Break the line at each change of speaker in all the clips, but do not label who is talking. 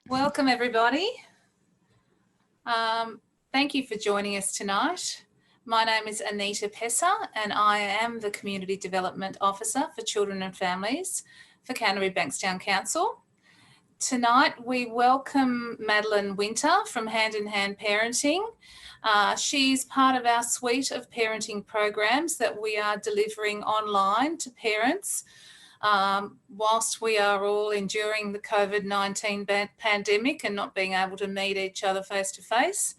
Welcome everybody. Thank you for joining us tonight. My name is Anita Pessa and I am the Community Development Officer for Children and Families for Canterbury Bankstown Council. Tonight we welcome Madeline Winter from Hand in Hand Parenting. She's part of our suite of parenting programs that we are delivering online to parents whilst we are all enduring the COVID-19 pandemic and not being able to meet each other face to face.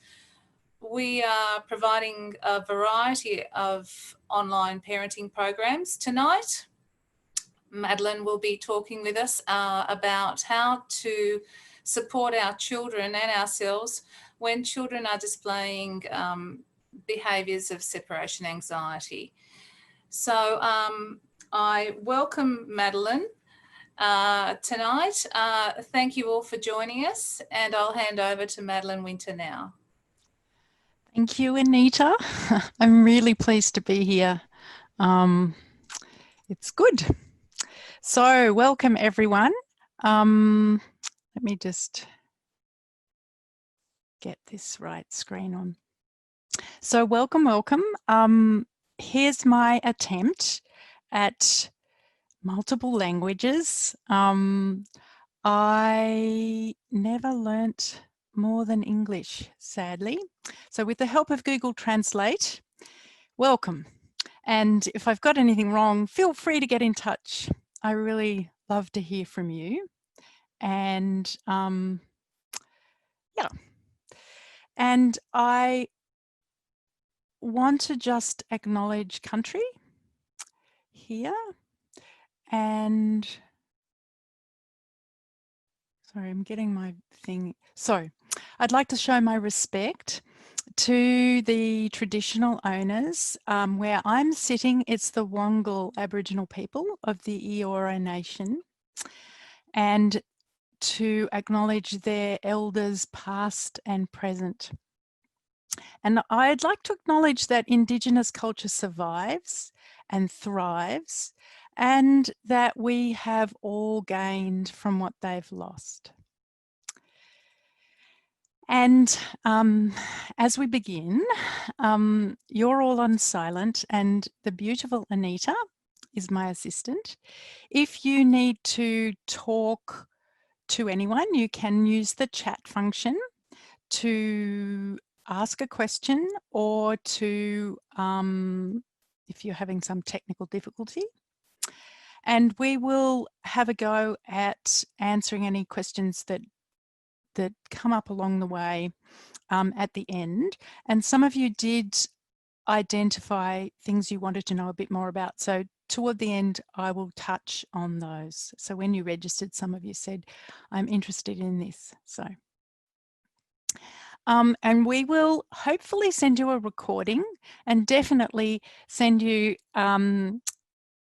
We are providing a variety of online parenting programs. Tonight, Madeline will be talking with us about how to support our children and ourselves when children are displaying behaviours of separation anxiety. So I welcome Madeline tonight. Thank you all for joining us, and I'll hand over to Madeline Winter now.
Thank you, Anita. I'm really pleased to be here. It's good. So welcome everyone. Let me just get this right screen on. So welcome. Here's my attempt at multiple languages. I never learnt more than English, sadly. So with the help of Google Translate, welcome. And if I've got anything wrong, feel free to get in touch. I really love to hear from you. And yeah. And I want to just acknowledge country here. And sorry, I'm getting my thing. So I'd like to show my respect to the traditional owners. Where I'm sitting, it's the Wongal Aboriginal people of the Eora Nation, and to acknowledge their elders past and present. And I'd like to acknowledge that Indigenous culture survives and thrives, and that we have all gained from what they've lost. And as we begin, you're all on silent, and the beautiful Anita is my assistant. If you need to talk to anyone, you can use the chat function to ask a question, or to, if you're having some technical difficulty. And we will have a go at answering any questions that come up along the way at the end. And some of you did identify things you wanted to know a bit more about. So toward the end, I will touch on those. So when you registered, some of you said, I'm interested in this. So. And we will hopefully send you a recording, and definitely send you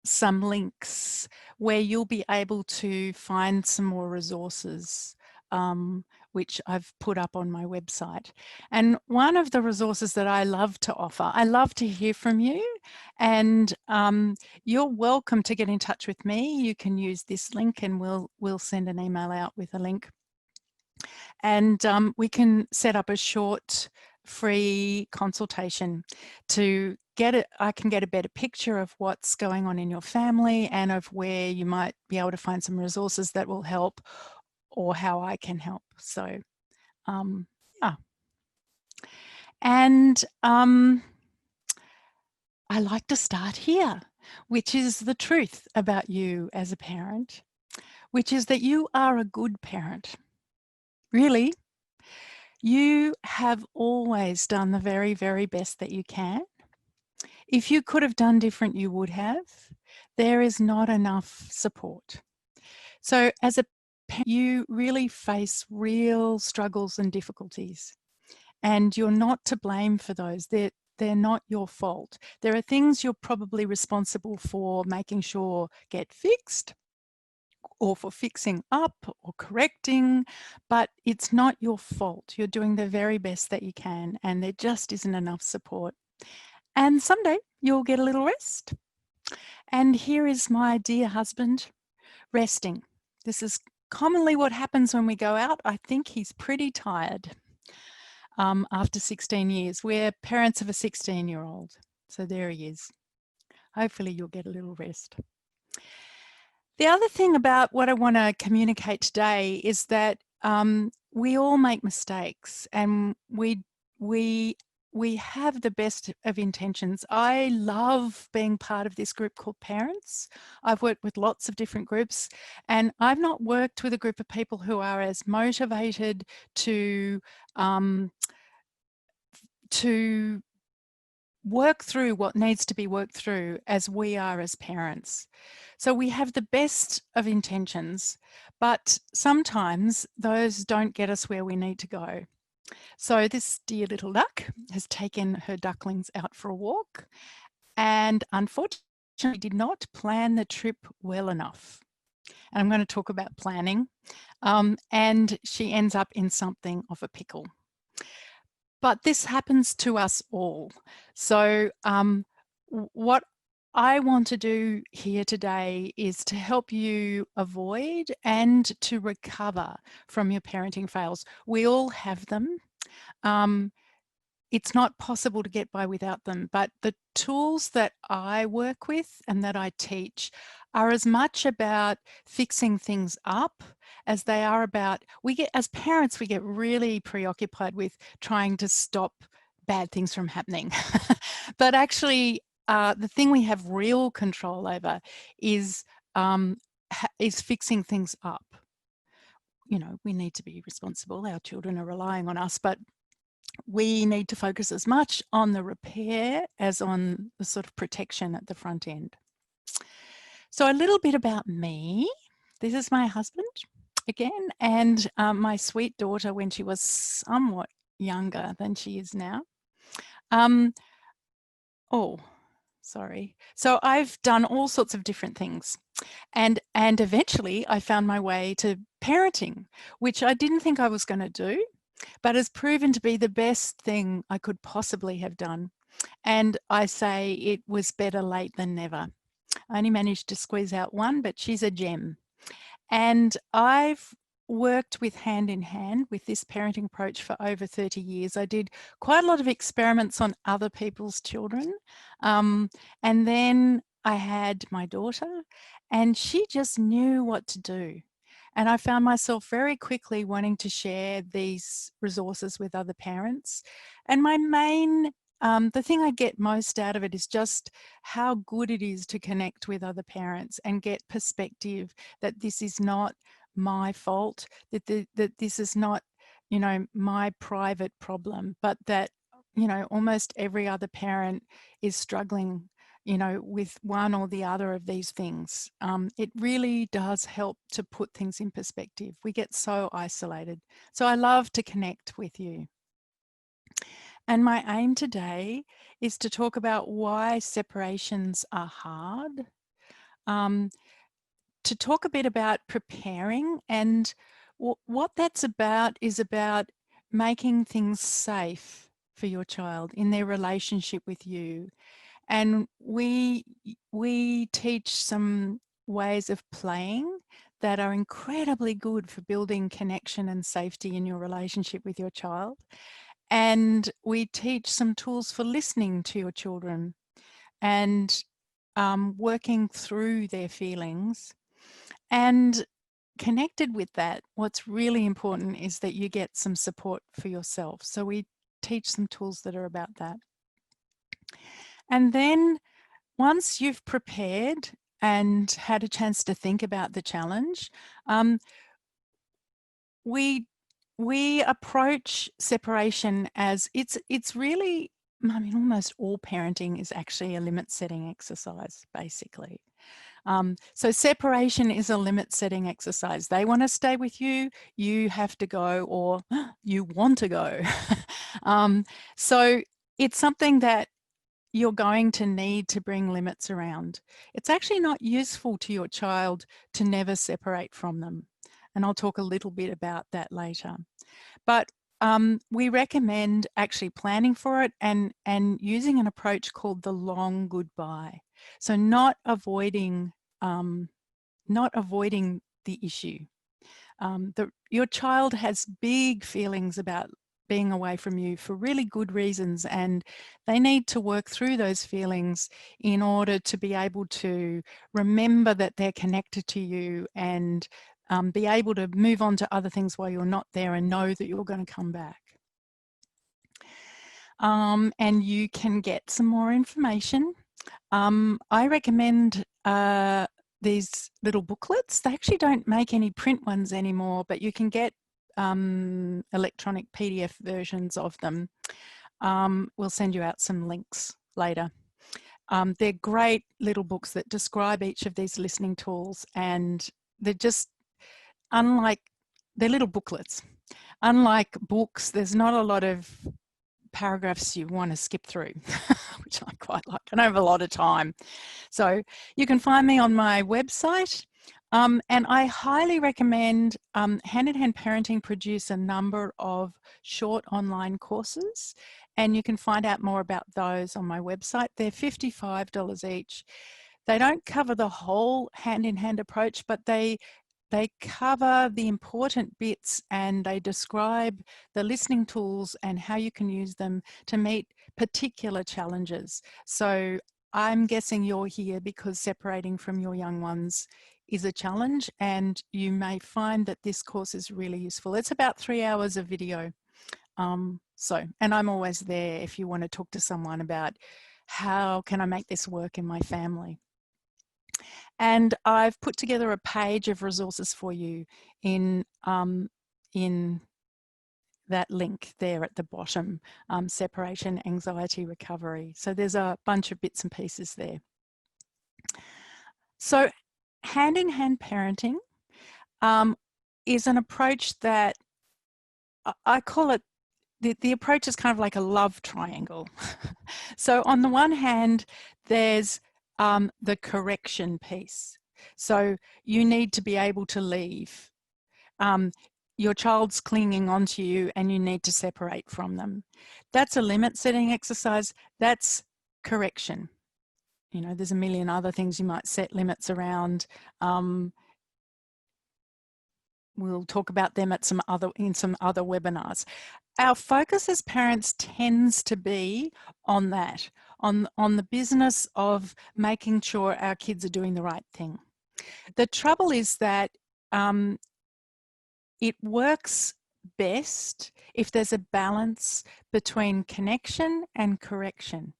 some links where you'll be able to find some more resources, which I've put up on my website. And one of the resources that I love to offer, I love to hear from you, and you're welcome to get in touch with me. You can use this link, and we'll send an email out with a link. And we can set up a short free consultation to get it. I can get a better picture of what's going on in your family, and of where you might be able to find some resources that will help, or how I can help. So yeah. And I like to start here, which is the truth about you as a parent, which is that you are a good parent. Really, you have always done the very, very best that you can. If you could have done different, you would have. There is not enough support. So as a parent, you really face real struggles and difficulties, and you're not to blame for those. They're not your fault. There are things you're probably responsible for making sure get fixed, or for fixing up or correcting, but it's not your fault. You're doing the very best that you can, and there just isn't enough support. And someday you'll get a little rest. And here is my dear husband resting. This is commonly what happens when we go out, I think he's pretty tired after 16 years. We're parents of a 16-year-old. So there he is. Hopefully you'll get a little rest. The other thing about what I want to communicate today is that we all make mistakes, and we have the best of intentions. I love being part of this group called Parents. I've worked with lots of different groups, and I've not worked with a group of people who are as motivated to work through what needs to be worked through as we are as parents. So we have the best of intentions, but sometimes those don't get us where we need to go. So this dear little duck has taken her ducklings out for a walk, and unfortunately did not plan the trip well enough. And I'm going to talk about planning, and she ends up in something of a pickle. But this happens to us all. So what I want to do here today is to help you avoid and to recover from your parenting fails. We all have them. It's not possible to get by without them, but the tools that I work with and that I teach are as much about fixing things up as they are about, as parents, we get really preoccupied with trying to stop bad things from happening. But actually, the thing we have real control over is fixing things up. You know, we need to be responsible. Our children are relying on us, but we need to focus as much on the repair as on the sort of protection at the front end. So a little bit about me. This is my husband again, and my sweet daughter when she was somewhat younger than she is now. So I've done all sorts of different things, and eventually I found my way to parenting, which I didn't think I was going to do, but has proven to be the best thing I could possibly have done. And I say it was better late than never. I only managed to squeeze out one, but she's a gem. And I've worked with hand in hand with this parenting approach for over 30 years. I did quite a lot of experiments on other people's children. And then I had my daughter, and she just knew what to do. And I found myself very quickly wanting to share these resources with other parents. And my main, the thing I get most out of it is just how good it is to connect with other parents and get perspective that this is not my fault, that this is not, you know, my private problem, but that, you know, almost every other parent is struggling, you know, with one or the other of these things. It really does help to put things in perspective. We get so isolated. So I love to connect with you. And my aim today is to talk about why separations are hard, to talk a bit about preparing, and what that's about is about making things safe for your child in their relationship with you. And we teach some ways of playing that are incredibly good for building connection and safety in your relationship with your child. And we teach some tools for listening to your children and working through their feelings. And connected with that, what's really important is that you get some support for yourself. So we teach some tools that are about that. And then once you've prepared and had a chance to think about the challenge, we approach separation as it's really, I mean, almost all parenting is actually a limit setting exercise, basically. So separation is a limit setting exercise. They want to stay with you, you have to go, or you want to go. So it's something that you're going to need to bring limits around. It's actually not useful to your child to never separate from them. And I'll talk a little bit about that later. But we recommend actually planning for it and using an approach called the long goodbye. So not avoiding the issue. your child has big feelings about being away from you for really good reasons, and they need to work through those feelings in order to be able to remember that they're connected to you and be able to move on to other things while you're not there and know that you're going to come back. And you can get some more information. I recommend these little booklets. They actually don't make any print ones anymore, but you can get electronic PDF versions of them. We'll send you out some links later. They're great little books that describe each of these listening tools, and they're just they're little booklets. Unlike books, there's not a lot of paragraphs you want to skip through, which I quite like. I don't have a lot of time. So you can find me on my website. And I highly recommend Hand in Hand Parenting produce a number of short online courses, and you can find out more about those on my website. They're $55 each. They don't cover the whole hand-in-hand approach, but they cover the important bits, and they describe the listening tools and how you can use them to meet particular challenges. So I'm guessing you're here because separating from your young ones is a challenge, and you may find that this course is really useful. It's about 3 hours of video. And I'm always there if you want to talk to someone about how can I make this work in my family. And I've put together a page of resources for you in that link there at the bottom, separation, anxiety, recovery. So there's a bunch of bits and pieces there. So hand-in-hand parenting is an approach that I call it, the approach is kind of like a love triangle. So on the one hand, there's the correction piece. So you need to be able to leave. Your child's clinging onto you and you need to separate from them. That's a limit setting exercise. That's correction. You know, there's a million other things you might set limits around. We'll talk about them in some other webinars. Our focus as parents tends to be on that, on the business of making sure our kids are doing the right thing. The trouble is that it works best if there's a balance between connection and correction.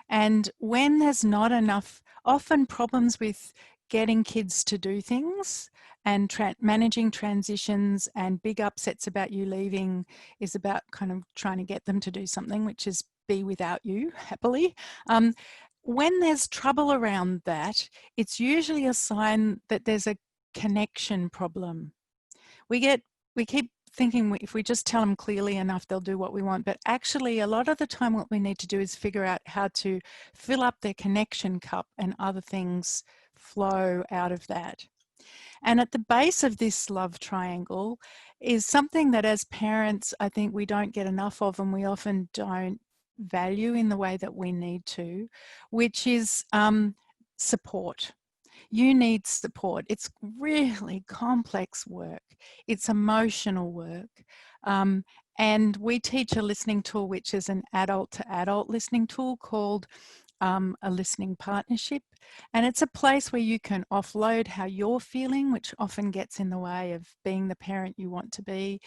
And when there's not enough, often problems with getting kids to do things and managing transitions and big upsets about you leaving is about kind of trying to get them to do something, which is be without you happily. When there's trouble around that, it's usually a sign that there's a connection problem. We keep thinking if we just tell them clearly enough, they'll do what we want. But actually, a lot of the time, what we need to do is figure out how to fill up their connection cup and other things flow out of that. And at the base of this love triangle is something that as parents, I think we don't get enough of, and we often don't value in the way that we need to, which is support. You need support. It's really complex work. It's emotional work. And we teach a listening tool, which is an adult-to-adult listening tool called a listening partnership. And it's a place where you can offload how you're feeling, which often gets in the way of being the parent you want to be.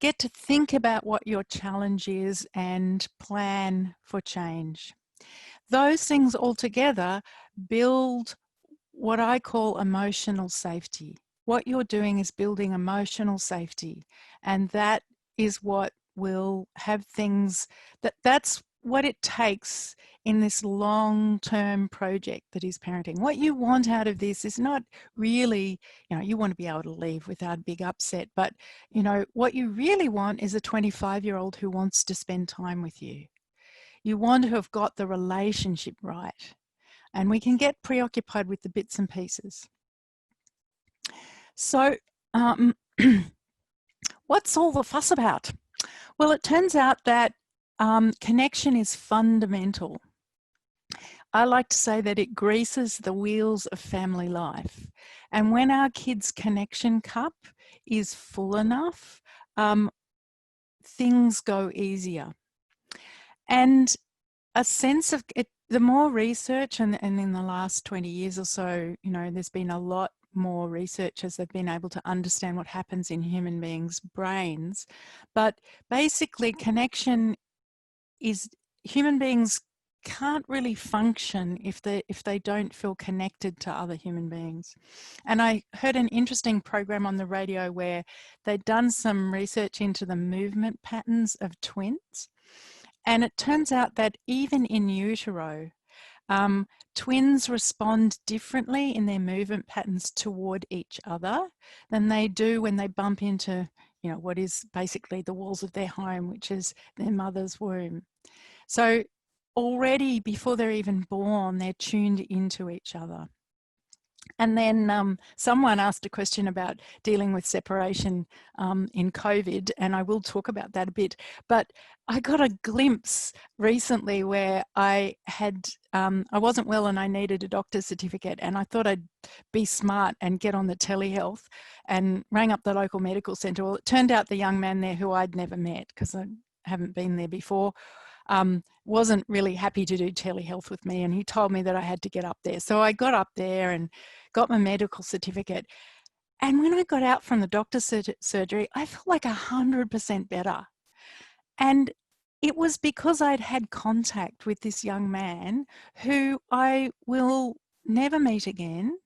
Get to think about what your challenge is and plan for change. Those things all together build what I call emotional safety. What you're doing is building emotional safety, and that is what will have things that's what it takes in this long-term project that is parenting. What you want out of this is not really, you want to be able to leave without a big upset, but what you really want is a 25-year-old who wants to spend time with you. You want to have got the relationship right. And we can get preoccupied with the bits and pieces. So what's all the fuss about? Well, it turns out that connection is fundamental. I like to say that it greases the wheels of family life. And when our kids' connection cup is full enough, things go easier. And a sense of it, the more research, and in the last 20 years or so, you know, there's been a lot more research as they've been able to understand what happens in human beings' brains. But basically, connection is, human beings can't really function if they don't feel connected to other human beings. And I heard an interesting program on the radio where they'd done some research into the movement patterns of twins. And it turns out that even in utero, twins respond differently in their movement patterns toward each other than they do when they bump into, you know, what is basically the walls of their home, which is their mother's womb. So already before they're even born, they're tuned into each other. And then someone asked a question about dealing with separation in COVID, and I will talk about that a bit. But I got a glimpse recently where I wasn't well and I needed a doctor's certificate, and I thought I'd be smart and get on the telehealth and rang up the local medical centre. Well, it turned out the young man there, who I'd never met because I haven't been there before, wasn't really happy to do telehealth with me, and he told me that I had to get up there. So I got up there and got my medical certificate. And when I got out from the doctor's surgery, I felt like 100% better. And it was because I'd had contact with this young man who I will never meet again,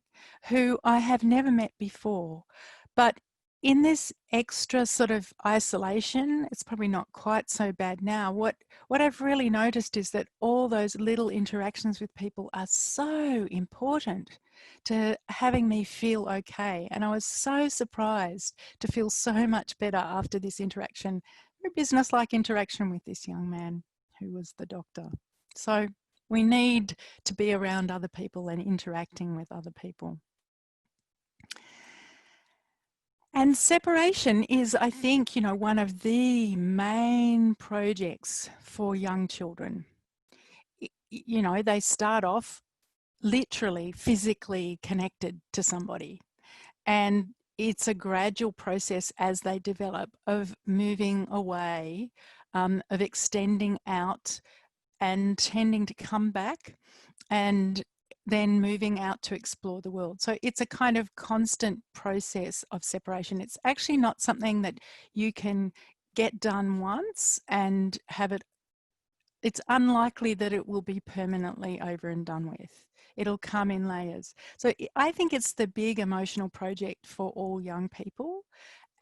who I have never met before. But in this extra sort of isolation, it's probably not quite so bad now. What I've really noticed is that all those little interactions with people are so important to having me feel okay. And I was so surprised to feel so much better after this interaction, a business-like interaction with this young man who was the doctor. So we need to be around other people and interacting with other people. And separation is, I think, you know, one of the main projects for young children. You know, they start off literally physically connected to somebody, and it's a gradual process as they develop of moving away, of extending out and tending to come back, and then moving out to explore the world. So it's a kind of constant process of separation. It's actually not something that you can get done once and have it. It's unlikely that it will be permanently over and done with. It'll come in layers. So I think it's the big emotional project for all young people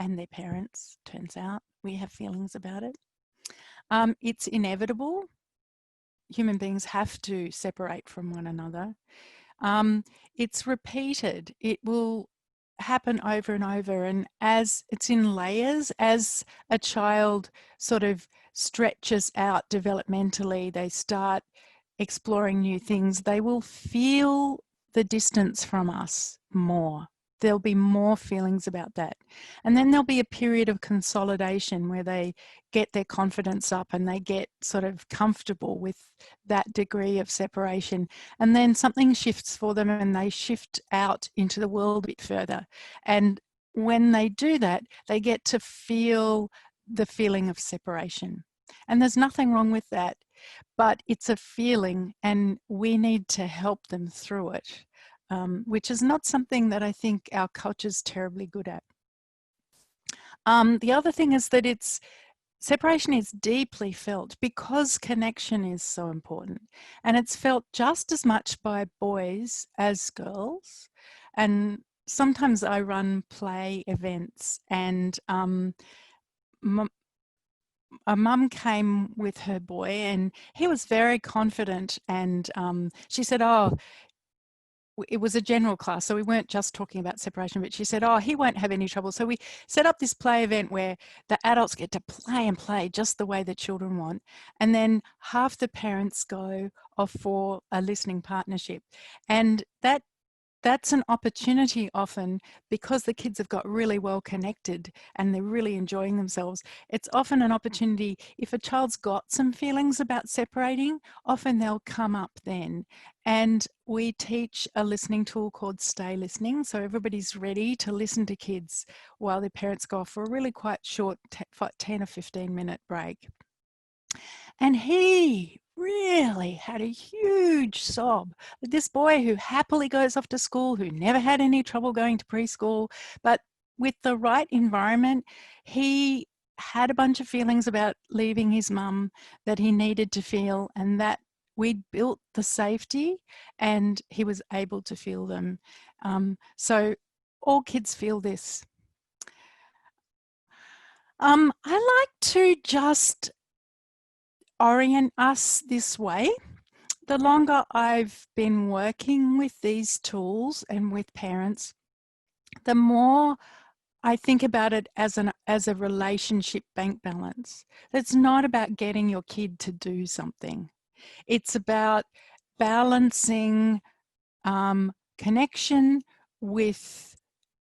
and their parents. Turns out we have feelings about it. It's inevitable. Human beings have to separate from one another. It's repeated. It will happen over and over, and as it's in layers, as a child sort of stretches out developmentally, they start exploring new things, they will feel the distance from us more. There'll be more feelings about that. And then there'll be a period of consolidation where they get their confidence up and they get sort of comfortable with that degree of separation. And then something shifts for them and they shift out into the world a bit further. And when they do that, they get to feel the feeling of separation. And there's nothing wrong with that, but it's a feeling and we need to help them through it. Which is not something that I think our culture's terribly good at. The other thing is that separation is deeply felt because connection is so important. And it's felt just as much by boys as girls. And sometimes I run play events, and a mum came with her boy and he was very confident, and she said, oh, it was a general class, so we weren't just talking about separation, but she said, oh, he won't have any trouble. So we set up this play event where the adults get to play and play just the way the children want. And then half the parents go off for a listening partnership. And that that's an opportunity often, because the kids have got really well connected and they're really enjoying themselves. It's often an opportunity, if a child's got some feelings about separating, often they'll come up then. And we teach a listening tool called Stay Listening. So everybody's ready to listen to kids while their parents go off for a really quite short 10 or 15 minute break. And he really had a huge sob. This boy who happily goes off to school, who never had any trouble going to preschool, but with the right environment, he had a bunch of feelings about leaving his mum that he needed to feel, and that we'd built the safety and he was able to feel them. So all kids feel this. I like to just orient us this way. The longer I've been working with these tools and with parents, the more I think about it as a relationship bank balance. It's not about getting your kid to do something. It's about balancing connection with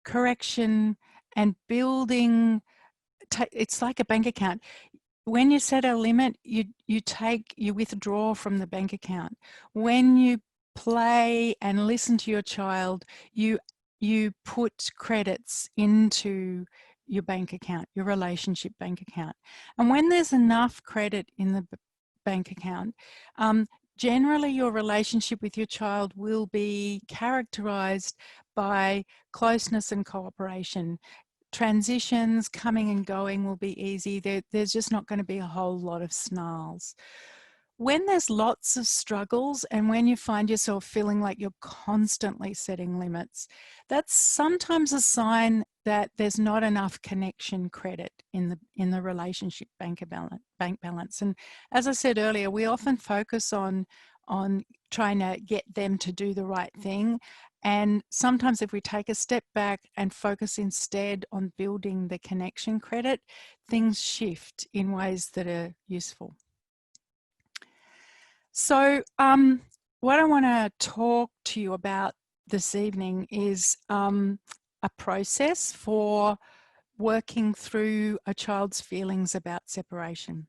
correction and building. It's like a bank account. When you set a limit, you withdraw from the bank account. When you play and listen to your child, you put credits into your bank account, your relationship bank account. And when there's enough credit in the bank account, generally your relationship with your child will be characterized by closeness and cooperation. Transitions coming and going will be easy. There's just not going to be a whole lot of snarls. When there's lots of struggles and when you find yourself feeling like you're constantly setting limits, that's sometimes a sign that there's not enough connection credit in the relationship bank balance. And as I said earlier, we often focus on trying to get them to do the right thing. And sometimes if we take a step back and focus instead on building the connection credit, things shift in ways that are useful. So what I want to talk to you about this evening is a process for working through a child's feelings about separation.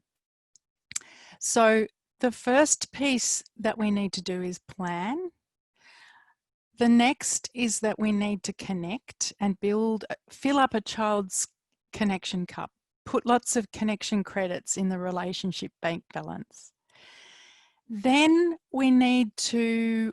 So the first piece that we need to do is plan. The next is that we need to connect and fill up a child's connection cup, put lots of connection credits in the relationship bank balance. Then we need to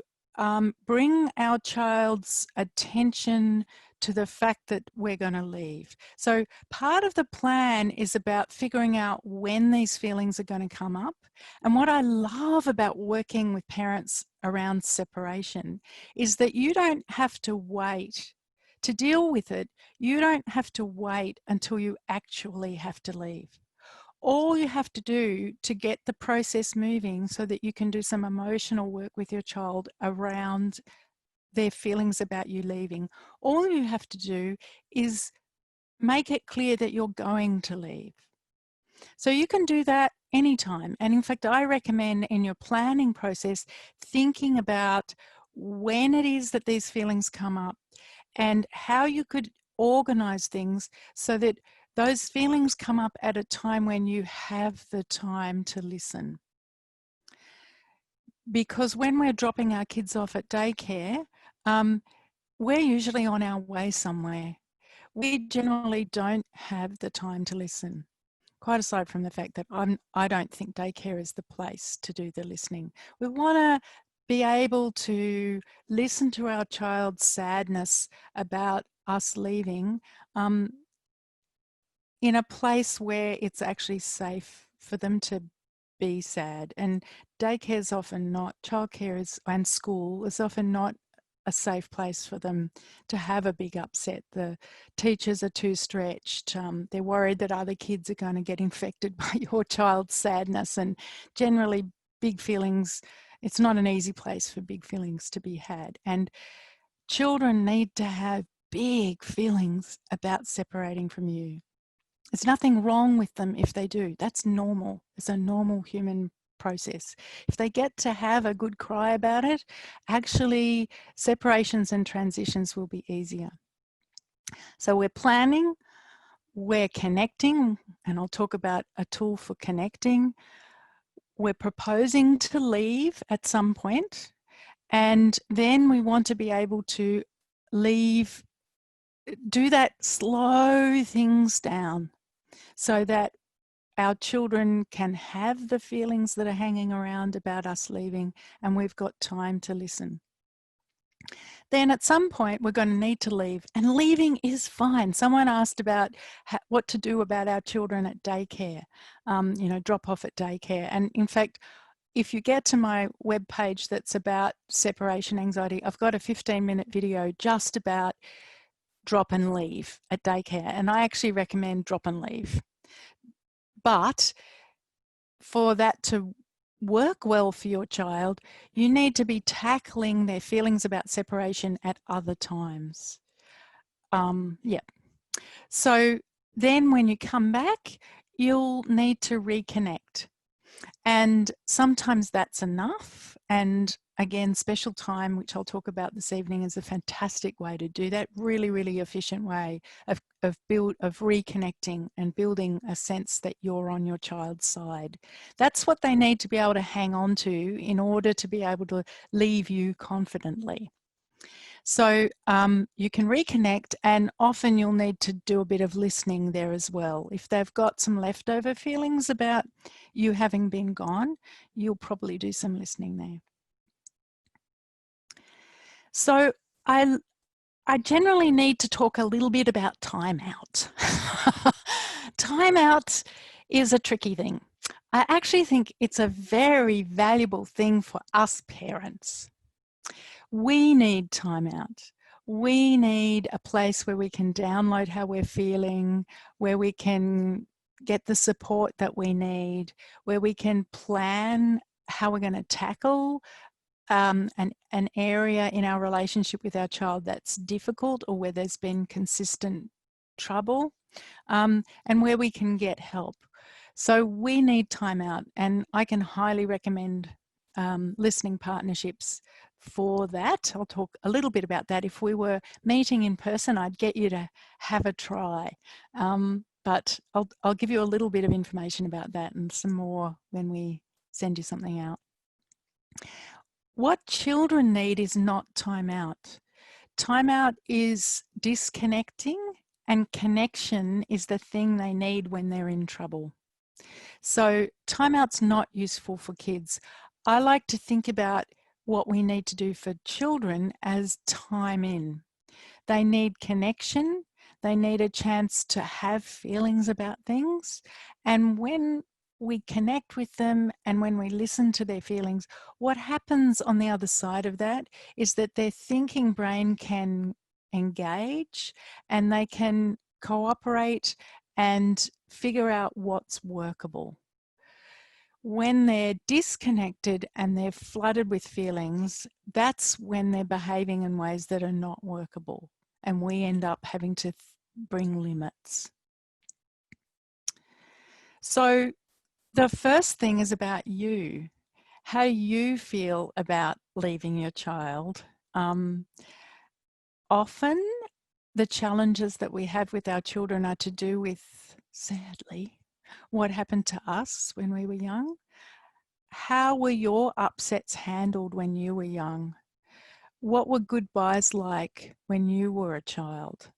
bring our child's attention to the fact that we're going to leave. So part of the plan is about figuring out when these feelings are going to come up. And what I love about working with parents around separation is that you don't have to wait to deal with it. You don't have to wait until you actually have to leave. All you have to do to get the process moving so that you can do some emotional work with your child around their feelings about you leaving, all you have to do is make it clear that you're going to leave. So you can do that anytime. And in fact, I recommend in your planning process, thinking about when it is that these feelings come up and how you could organize things so that those feelings come up at a time when you have the time to listen. Because when we're dropping our kids off at daycare, we're usually on our way somewhere. We generally don't have the time to listen. Quite aside from the fact that I don't think daycare is the place to do the listening. We want to be able to listen to our child's sadness about us leaving in a place where it's actually safe for them to be sad. And daycare is often not, childcare and school is often not a safe place for them to have a big upset. The teachers are too stretched. They're worried that other kids are going to get infected by your child's sadness, and generally big feelings, it's not an easy place for big feelings to be had. And children need to have big feelings about separating from you. There's nothing wrong with them if they do. That's normal. It's a normal human process. If they get to have a good cry about it, actually separations and transitions will be easier. So we're planning, we're connecting, and I'll talk about a tool for connecting. We're proposing to leave at some point, and then we want to be able to leave, do that, slow things down so that our children can have the feelings that are hanging around about us leaving, and we've got time to listen. Then at some point we're going to need to leave, and leaving is fine. Someone asked about what to do about our children at daycare, you know, drop off at daycare. And in fact, if you get to my webpage that's about separation anxiety, I've got a 15-minute video just about drop and leave at daycare, and I actually recommend drop and leave. But for that to work well for your child, you need to be tackling their feelings about separation at other times. Yeah. So then when you come back, you'll need to reconnect. And sometimes that's enough. And again, special time, which I'll talk about this evening, is a fantastic way to do that. Really, really efficient way of reconnecting and building a sense that you're on your child's side. That's what they need to be able to hang on to in order to be able to leave you confidently. So you can reconnect, and often you'll need to do a bit of listening there as well. If they've got some leftover feelings about you having been gone, you'll probably do some listening there. So I generally need to talk a little bit about timeout. Timeout is a tricky thing. I actually think it's a very valuable thing for us parents. We need timeout. We need a place where we can download how we're feeling, where we can get the support that we need, where we can plan how we're going to tackle an area in our relationship with our child that's difficult, or where there's been consistent trouble, and where we can get help. So we need time out, and I can highly recommend listening partnerships for that. I'll talk a little bit about that. If we were meeting in person, I'd get you to have a try. But I'll give you a little bit of information about that and some more when we send you something out. What children need is not time out. Time out is disconnecting, and connection is the thing they need when they're in trouble. So timeout's not useful for kids. I like to think about what we need to do for children as time in. They need connection. They need a chance to have feelings about things. And when we connect with them and when we listen to their feelings, what happens on the other side of that is that their thinking brain can engage, and they can cooperate and figure out what's workable. When they're disconnected and they're flooded with feelings, that's when they're behaving in ways that are not workable, and we end up having to bring limits. So the first thing is about you, how you feel about leaving your child. Often the challenges that we have with our children are to do with, sadly, what happened to us when we were young. How were your upsets handled when you were young? What were goodbyes like when you were a child?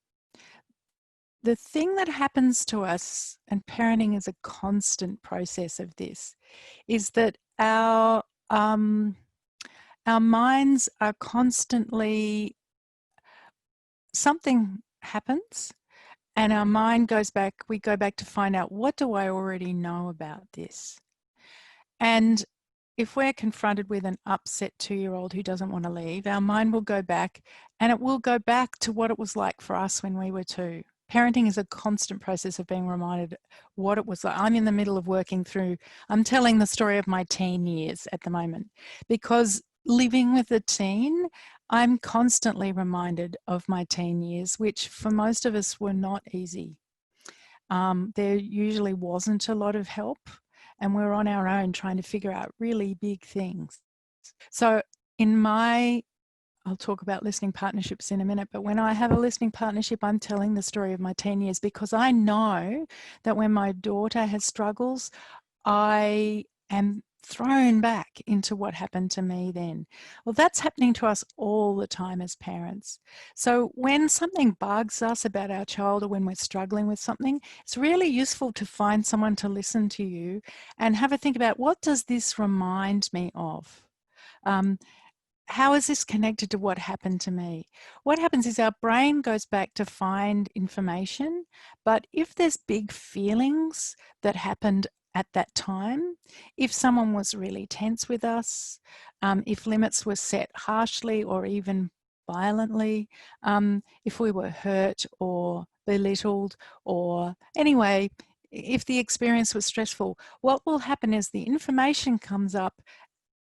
The thing that happens to us, and parenting is a constant process of this, is that our minds are constantly, something happens and our mind goes back, we go back to find out, what do I already know about this? And if we're confronted with an upset 2-year-old who doesn't want to leave, our mind will go back, and it will go back to what it was like for us when we were 2. Parenting is a constant process of being reminded what it was like. I'm in the middle of working through, I'm telling the story of my teen years at the moment, because living with a teen, I'm constantly reminded of my teen years, which for most of us were not easy. There usually wasn't a lot of help, and we're on our own trying to figure out really big things. So in my, I'll talk about listening partnerships in a minute, but when I have a listening partnership, I'm telling the story of my 10 years, because I know that when my daughter has struggles, I am thrown back into what happened to me then. Well, that's happening to us all the time as parents. So when something bugs us about our child, or when we're struggling with something, it's really useful to find someone to listen to you and have a think about, what does this remind me of? How is this connected to what happened to me? What happens is our brain goes back to find information, but if there's big feelings that happened at that time, if someone was really tense with us, if limits were set harshly or even violently, if we were hurt or belittled, or anyway, if the experience was stressful, what will happen is the information comes up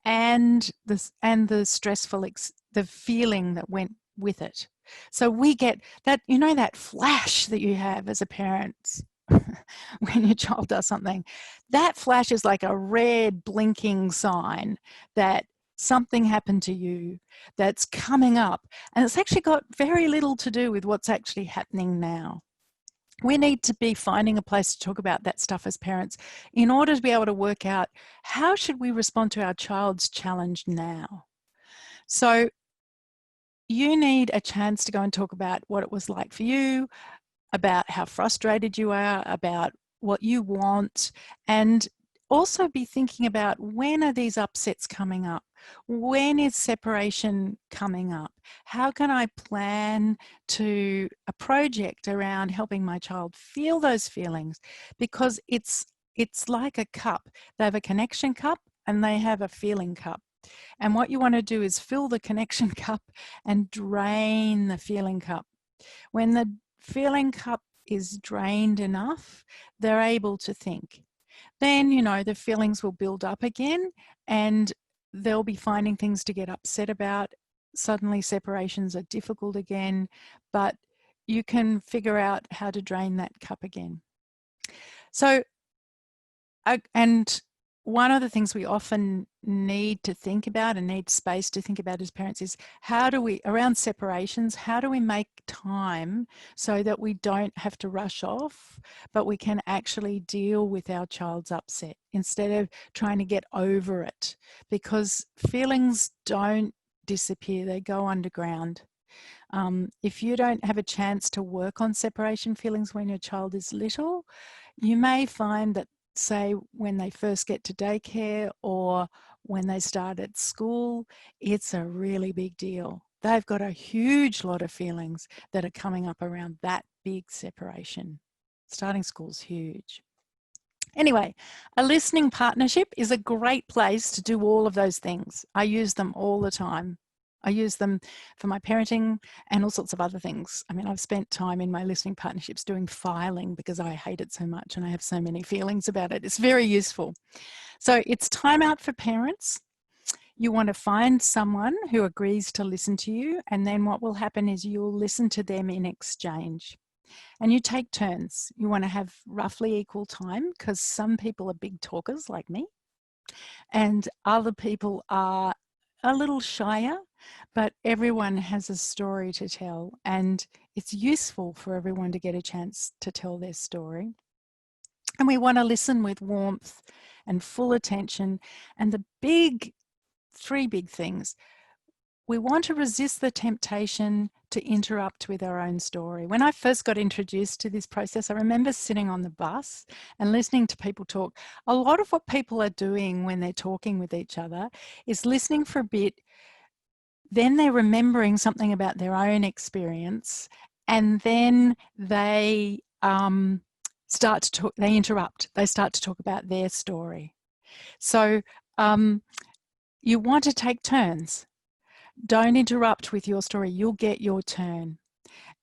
and the stressful the feeling that went with it. So we get that, you know, that flash that you have as a parent when your child does something. That flash is like a red blinking sign that something happened to you that's coming up, and it's actually got very little to do with what's actually happening now. We need to be finding a place to talk about that stuff as parents in order to be able to work out, how should we respond to our child's challenge now? So you need a chance to go and talk about what it was like for you, about how frustrated you are, about what you want, and also be thinking about, when are these upsets coming up? When is separation coming up? How can I plan to a project around helping my child feel those feelings? Because it's like a cup. They have a connection cup and they have a feeling cup. And what you want to do is fill the connection cup and drain the feeling cup. When the feeling cup is drained enough, they're able to think. Then, you know, the feelings will build up again and they'll be finding things to get upset about. Suddenly separations are difficult again, but you can figure out how to drain that cup again. So, and one of the things we often need to think about and need space to think about as parents is, how do we, around separations, how do we make time so that we don't have to rush off, but we can actually deal with our child's upset instead of trying to get over it? Because feelings don't disappear, they go underground. If you don't have a chance to work on separation feelings when your child is little, you may find that, say, when they first get to daycare or when they start at school, it's a really big deal. They've got a huge lot of feelings that are coming up around that big separation. Starting school's huge. Anyway, a listening partnership is a great place to do all of those things. I use them all the time. I use them for my parenting and all sorts of other things. I mean, I've spent time in my listening partnerships doing filing because I hate it so much and I have so many feelings about it. It's very useful. So it's time out for parents. You want to find someone who agrees to listen to you, and then what will happen is you'll listen to them in exchange. And you take turns. You want to have roughly equal time, because some people are big talkers like me and other people are a little shyer, but everyone has a story to tell and it's useful for everyone to get a chance to tell their story. And we want to listen with warmth and full attention. And the three big things: we want to resist the temptation to interrupt with our own story. When I first got introduced to this process, I remember sitting on the bus and listening to people talk. A lot of what people are doing when they're talking with each other is listening for a bit, then they're remembering something about their own experience, and then they start to talk, they interrupt, they start to talk about their story. So you want to take turns. Don't interrupt with your story. You'll get your turn.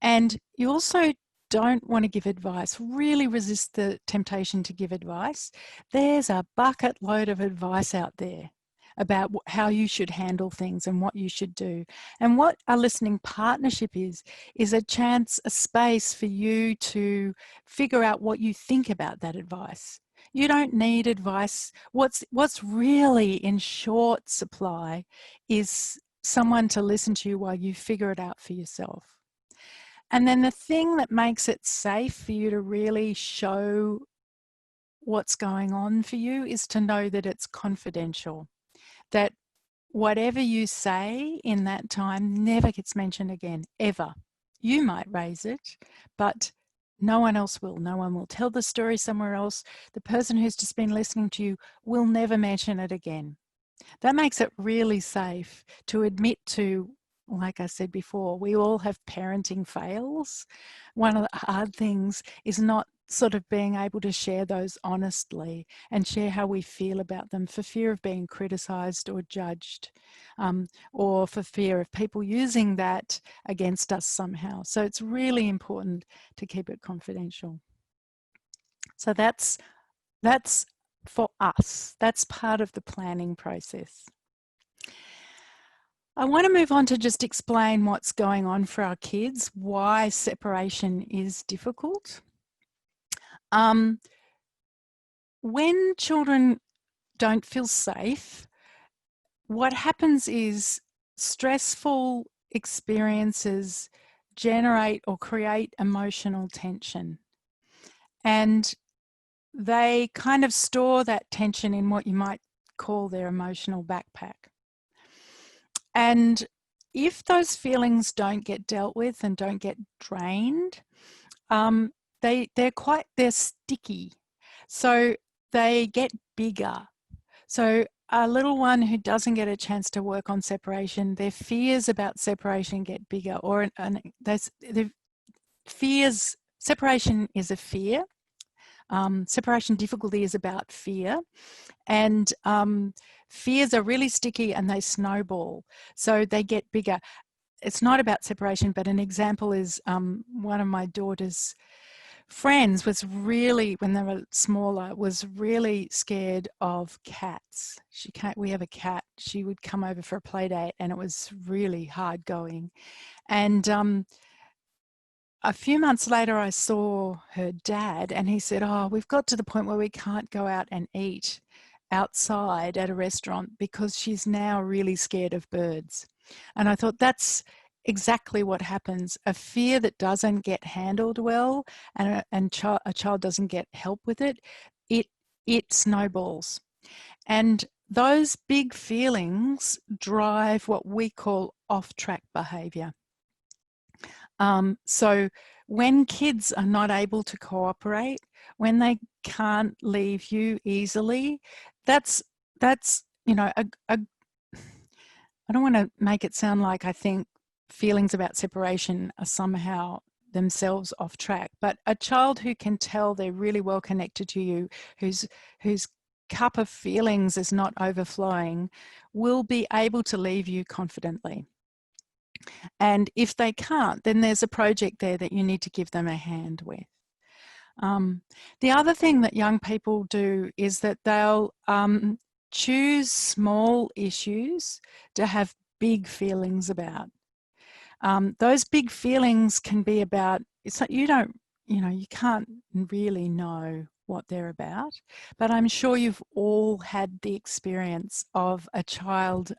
And you also don't want to give advice. Really resist the temptation to give advice. There's a bucket load of advice out there about how you should handle things and what you should do. And what a listening partnership is a chance, a space for you to figure out what you think about that advice. You don't need advice. What's really in short supply is someone to listen to you while you figure it out for yourself. And then the thing that makes it safe for you to really show what's going on for you is to know that it's confidential, that whatever you say in that time never gets mentioned again, ever. You might raise it, but no one else will. No one will tell the story somewhere else. The person who's just been listening to you will never mention it again. That makes it really safe to admit to, like I said before, we all have parenting fails. One of the hard things is not sort of being able to share those honestly and share how we feel about them for fear of being criticized or judged, or for fear of people using that against us somehow. So it's really important to keep it confidential. So that's for us. That's part of the planning process. I want to move on to just explain what's going on for our kids, why separation is difficult. When children don't feel safe, what happens is stressful experiences generate or create emotional tension. And they kind of store that tension in what you might call their emotional backpack. And if those feelings don't get dealt with and don't get drained, they're sticky. So they get bigger. So a little one who doesn't get a chance to work on separation, their fears about separation get bigger, or the fears. Separation is a fear. Separation difficulty is about fear, and fears are really sticky and they snowball, so they get bigger. It's not about separation, but an example is one of my daughter's friends was really, when they were smaller, was really scared of cats. We have a cat. She would come over for a play date and it was really hard going. And a few months later, I saw her dad and he said, "Oh, we've got to the point where we can't go out and eat outside at a restaurant because she's now really scared of birds." And I thought, that's exactly what happens. A fear that doesn't get handled well and a child doesn't get help with it, it snowballs. And those big feelings drive what we call off-track behaviour. So when kids are not able to cooperate, when they can't leave you easily, that's you know, I don't want to make it sound like I think feelings about separation are somehow themselves off track, but a child who can tell they're really well connected to you, whose cup of feelings is not overflowing, will be able to leave you confidently. And if they can't, then there's a project there that you need to give them a hand with. The other thing that young people do is that they'll choose small issues to have big feelings about. Those big feelings can be about, it's like you can't really know what they're about, but I'm sure you've all had the experience of a child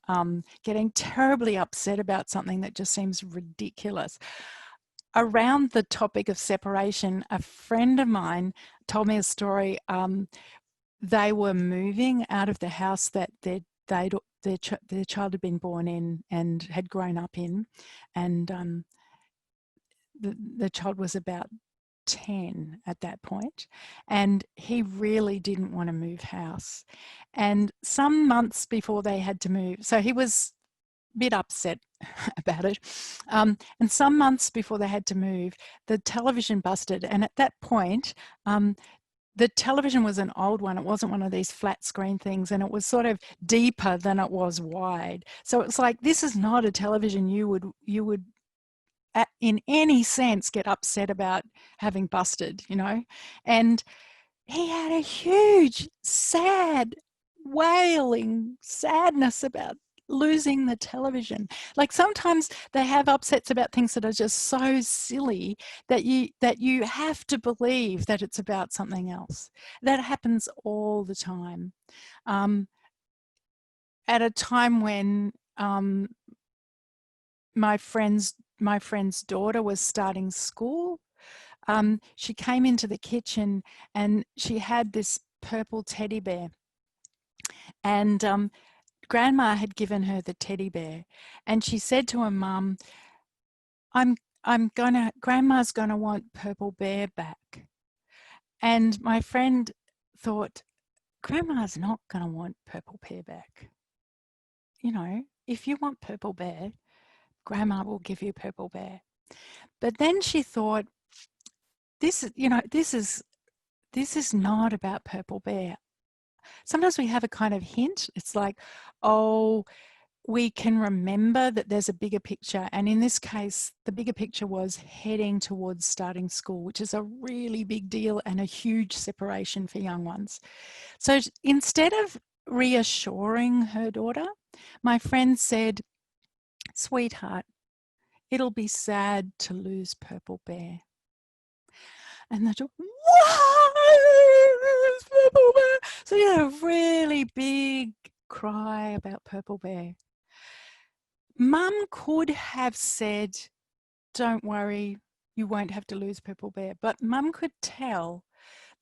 getting terribly upset about something that just seems ridiculous. Around the topic of separation, a friend of mine told me a story. They were moving out of the house that their child had been born in and had grown up in, and the child was about 10 at that point, and he really didn't want to move house. And some months before they had to move, so he was a bit upset about it, and some months before they had to move, the television busted, and at that point the television was an old one. It wasn't one of these flat screen things, and it was sort of deeper than it was wide. So it's like, this is not a television you would in any sense get upset about having busted, and he had a huge sad wailing sadness about losing the television. Like sometimes they have upsets about things that are just so silly that you have to believe that it's about something else. That happens all the time. At a time when my friend's daughter was starting school, she came into the kitchen and she had this purple teddy bear, and Grandma had given her the teddy bear, and she said to her mum, Grandma's gonna want Purple Bear back. And my friend thought, Grandma's not gonna want Purple Bear back. You know, if you want Purple Bear, Grandma will give you Purple Bear. But then she thought, this is not about Purple Bear. Sometimes we have a kind of hint. It's like, oh, we can remember that there's a bigger picture. And in this case, the bigger picture was heading towards starting school, which is a really big deal and a huge separation for young ones. So instead of reassuring her daughter, my friend said, sweetheart, it'll be sad to lose Purple Bear. And the daughter, what? Purple Bear? So you had a really big cry about Purple Bear. Mum could have said, don't worry, you won't have to lose Purple Bear. But Mum could tell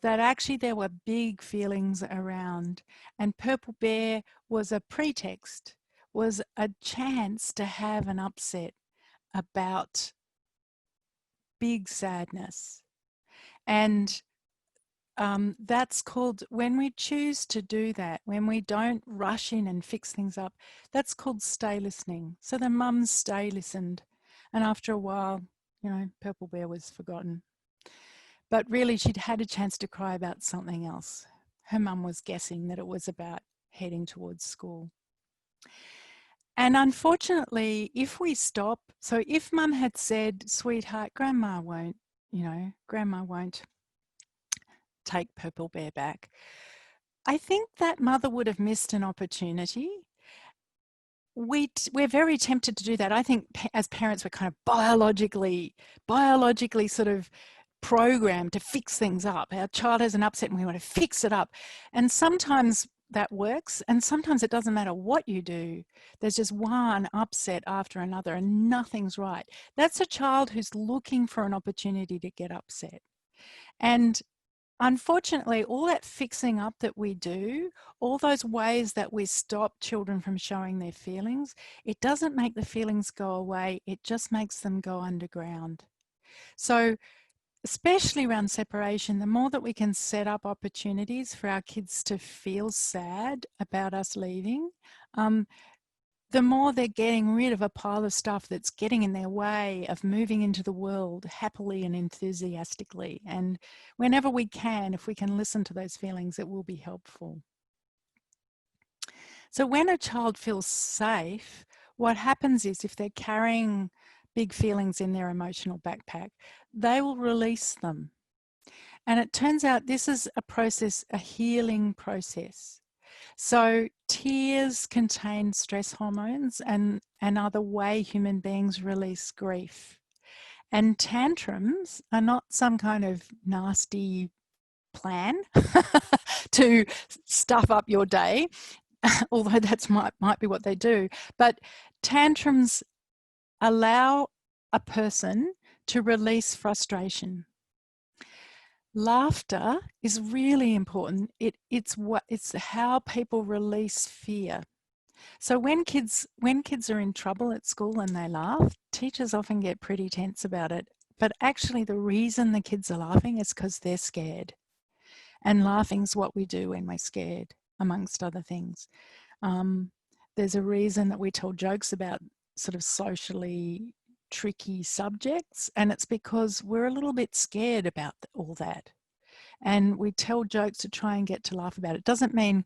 that actually there were big feelings around, and Purple Bear was a pretext, was a chance to have an upset about big sadness. And that's called, when we choose to do that, when we don't rush in and fix things up, that's called stay listening. So the mums stay listened, and after a while, you know, Purple Bear was forgotten. But really she'd had a chance to cry about something else. Her mum was guessing that it was about heading towards school. And unfortunately, if we stop, so if Mum had said, sweetheart, Grandma won't take Purple Bear back, I think that mother would have missed an opportunity. We're very tempted to do that. I think as parents, we're kind of biologically sort of programmed to fix things up. Our child has an upset and we want to fix it up. And sometimes that works, and sometimes it doesn't matter what you do. There's just one upset after another and nothing's right. That's a child who's looking for an opportunity to get upset. And unfortunately, all that fixing up that we do, all those ways that we stop children from showing their feelings, it doesn't make the feelings go away, it just makes them go underground. So especially around separation, the more that we can set up opportunities for our kids to feel sad about us leaving, the more they're getting rid of a pile of stuff that's getting in their way of moving into the world happily and enthusiastically. And whenever we can, if we can listen to those feelings, it will be helpful. So when a child feels safe, what happens is, if they're carrying big feelings in their emotional backpack, they will release them. And it turns out this is a process, a healing process. So tears contain stress hormones and are the way human beings release grief. And tantrums are not some kind of nasty plan to stuff up your day, although that's might be what they do. But tantrums allow a person to release frustration. Laughter is really important. It's how people release fear. So when kids are in trouble at school and they laugh, teachers often get pretty tense about it. But actually the reason the kids are laughing is because they're scared. And laughing's what we do when we're scared, amongst other things. There's a reason that we tell jokes about sort of socially tricky subjects, and it's because we're a little bit scared about all that. And we tell jokes to try and get to laugh about it. Doesn't mean,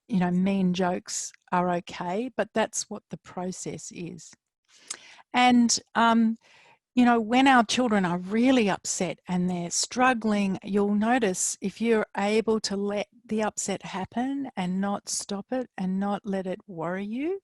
you know, mean jokes are okay, but that's what the process is. And you know, when our children are really upset and they're struggling, you'll notice if you're able to let the upset happen and not stop it and not let it worry you,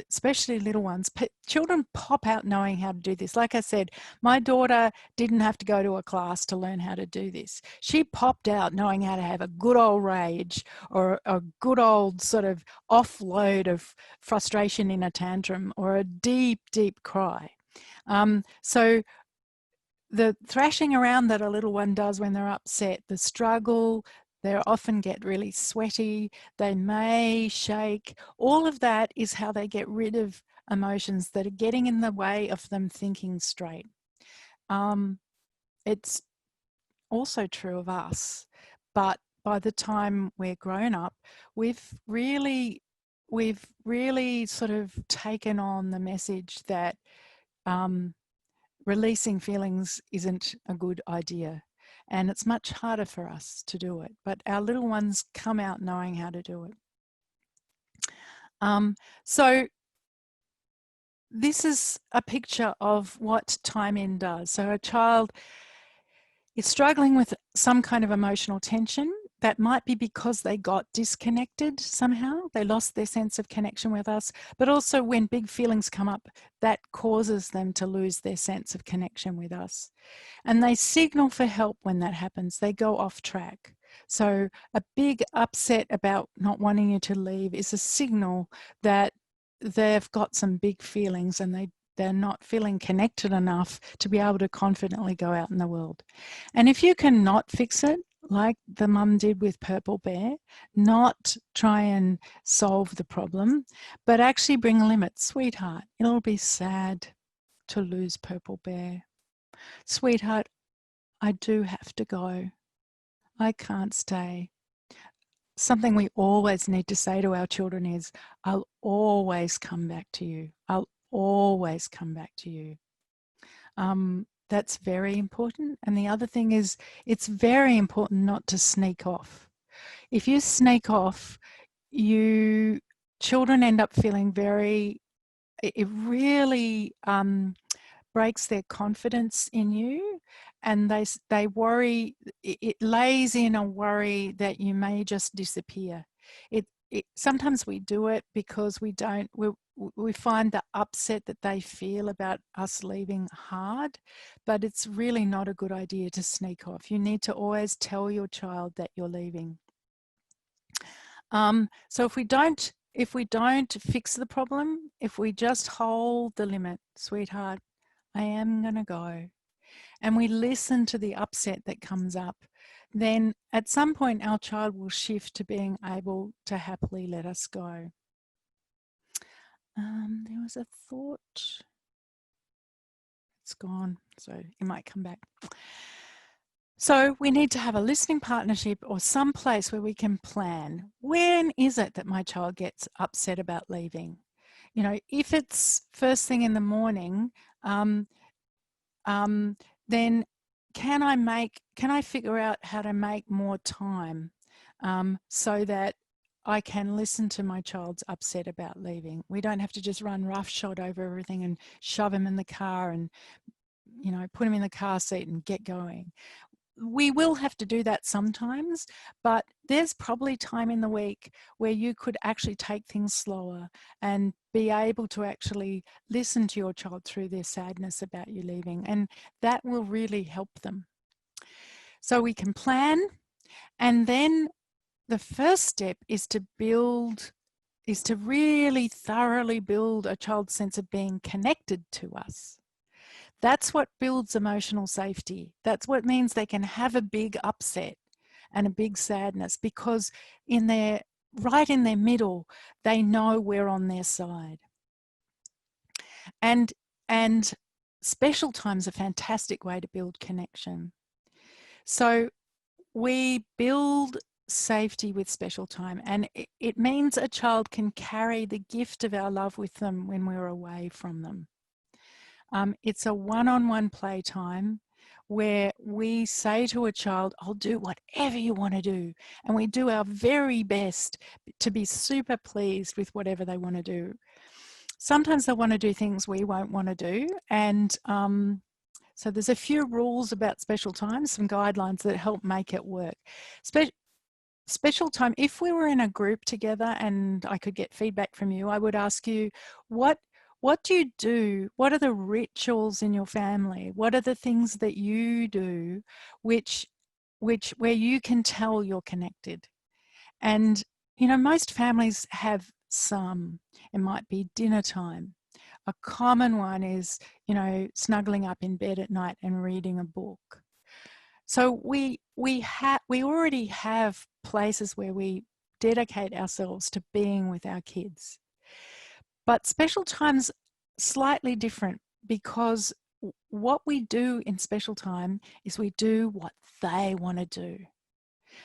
especially little ones, children pop out knowing how to do this. Like I said, my daughter didn't have to go to a class to learn how to do this. She popped out knowing how to have a good old rage or a good old sort of offload of frustration in a tantrum or a deep, deep cry. So the thrashing around that a little one does when they're upset, the struggle, they often get really sweaty, they may shake. All of that is how they get rid of emotions that are getting in the way of them thinking straight. It's also true of us, but by the time we're grown up, we've really sort of taken on the message that releasing feelings isn't a good idea. And it's much harder for us to do it, but our little ones come out knowing how to do it. So this is a picture of what time in does. So a child is struggling with some kind of emotional tension. That might be because they got disconnected somehow. They lost their sense of connection with us. But also when big feelings come up, that causes them to lose their sense of connection with us. And they signal for help when that happens. They go off track. So a big upset about not wanting you to leave is a signal that they've got some big feelings and they're not feeling connected enough to be able to confidently go out in the world. And if you cannot fix it, like the mum did with Purple Bear, not try and solve the problem, but actually bring limits. Sweetheart, it'll be sad to lose Purple Bear. Sweetheart, I do have to go. I can't stay. Something we always need to say to our children is, I'll always come back to you. I'll always come back to you. That's very important. And the other thing is, it's very important not to sneak off. If you sneak off, children end up feeling it really breaks their confidence in you, and they worry. It lays in a worry that you may just disappear. Sometimes we do it because we find the upset that they feel about us leaving hard, but it's really not a good idea to sneak off. You need to always tell your child that you're leaving. So if we don't fix the problem, if we just hold the limit, sweetheart, I am going to go, and we listen to the upset that comes up, then at some point our child will shift to being able to happily let us go. There was a thought. It's gone, so it might come back. So we need to have a listening partnership or some place where we can plan. When is it that my child gets upset about leaving? You know, if it's first thing in the morning, then can I figure out how to make more time so that I can listen to my child's upset about leaving? We don't have to just run roughshod over everything and shove him in the car and, you know, put him in the car seat and get going. We will have to do that sometimes, but there's probably time in the week where you could actually take things slower and be able to actually listen to your child through their sadness about you leaving, and that will really help them. So we can plan, and then the first step is to really thoroughly build a child's sense of being connected to us. That's what builds emotional safety. That's what means they can have a big upset and a big sadness, because right in their middle, they know we're on their side. And special time's a fantastic way to build connection. So we build safety with special time, and it means a child can carry the gift of our love with them when we're away from them. It's a one-on-one playtime where we say to a child, I'll do whatever you want to do. And we do our very best to be super pleased with whatever they want to do. Sometimes they want to do things we won't want to do. And so there's a few rules about special time, some guidelines that help make it work. special time, if we were in a group together and I could get feedback from you, I would ask you, what do you do? What are the rituals in your family? What are the things that you do which where you can tell you're connected? And, you know, most families have some. It might be dinner time. A common one is, you know, snuggling up in bed at night and reading a book. So we already have places where we dedicate ourselves to being with our kids. But special times slightly different, because what we do in special time is we do what they want to do,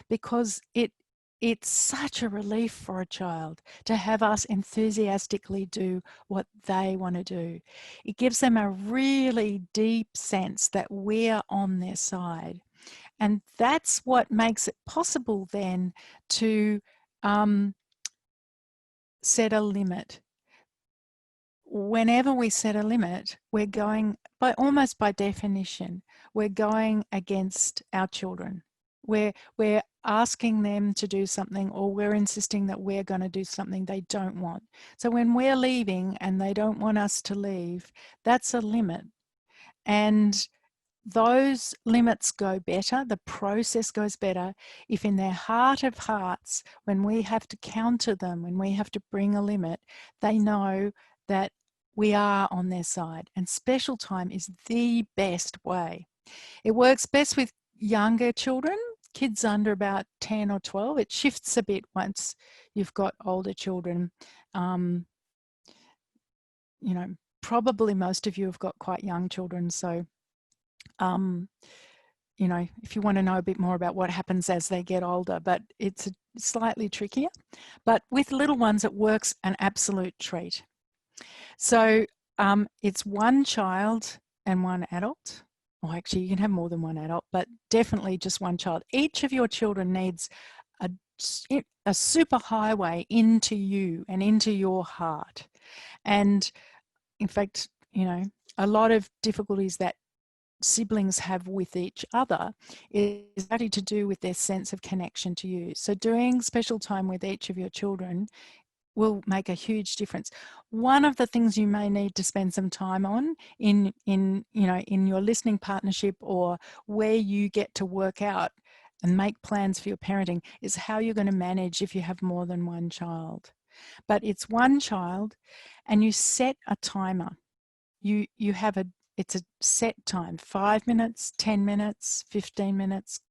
because it's such a relief for a child to have us enthusiastically do what they want to do. It gives them a really deep sense that we're on their side. And that's what makes it possible then to set a limit. Whenever we set a limit, we're going, almost by definition, we're going against our children. We're asking them to do something, or we're insisting that we're going to do something they don't want. So when we're leaving and they don't want us to leave, that's a limit. And those limits go better, the process goes better, if in their heart of hearts, when we have to counter them, when we have to bring a limit, they know that we are on their side. And special time is the best way. It works best with younger children, kids under about 10 or 12. It shifts a bit once you've got older children. You know, probably most of you have got quite young children, so you know, if you want to know a bit more about what happens as they get older, but it's slightly trickier. But with little ones, it works an absolute treat. So it's one child and one adult. Or actually, you can have more than one adult, but definitely just one child. Each of your children needs a super highway into you and into your heart. And in fact, you know, a lot of difficulties that siblings have with each other is actually to do with their sense of connection to you. So doing special time with each of your children will make a huge difference. One of the things you may need to spend some time on in your listening partnership, or where you get to work out and make plans for your parenting, is how you're going to manage if you have more than one child. But it's one child, and you set a timer. You have it's a set time, 5 minutes, 10 minutes, 15 minutes.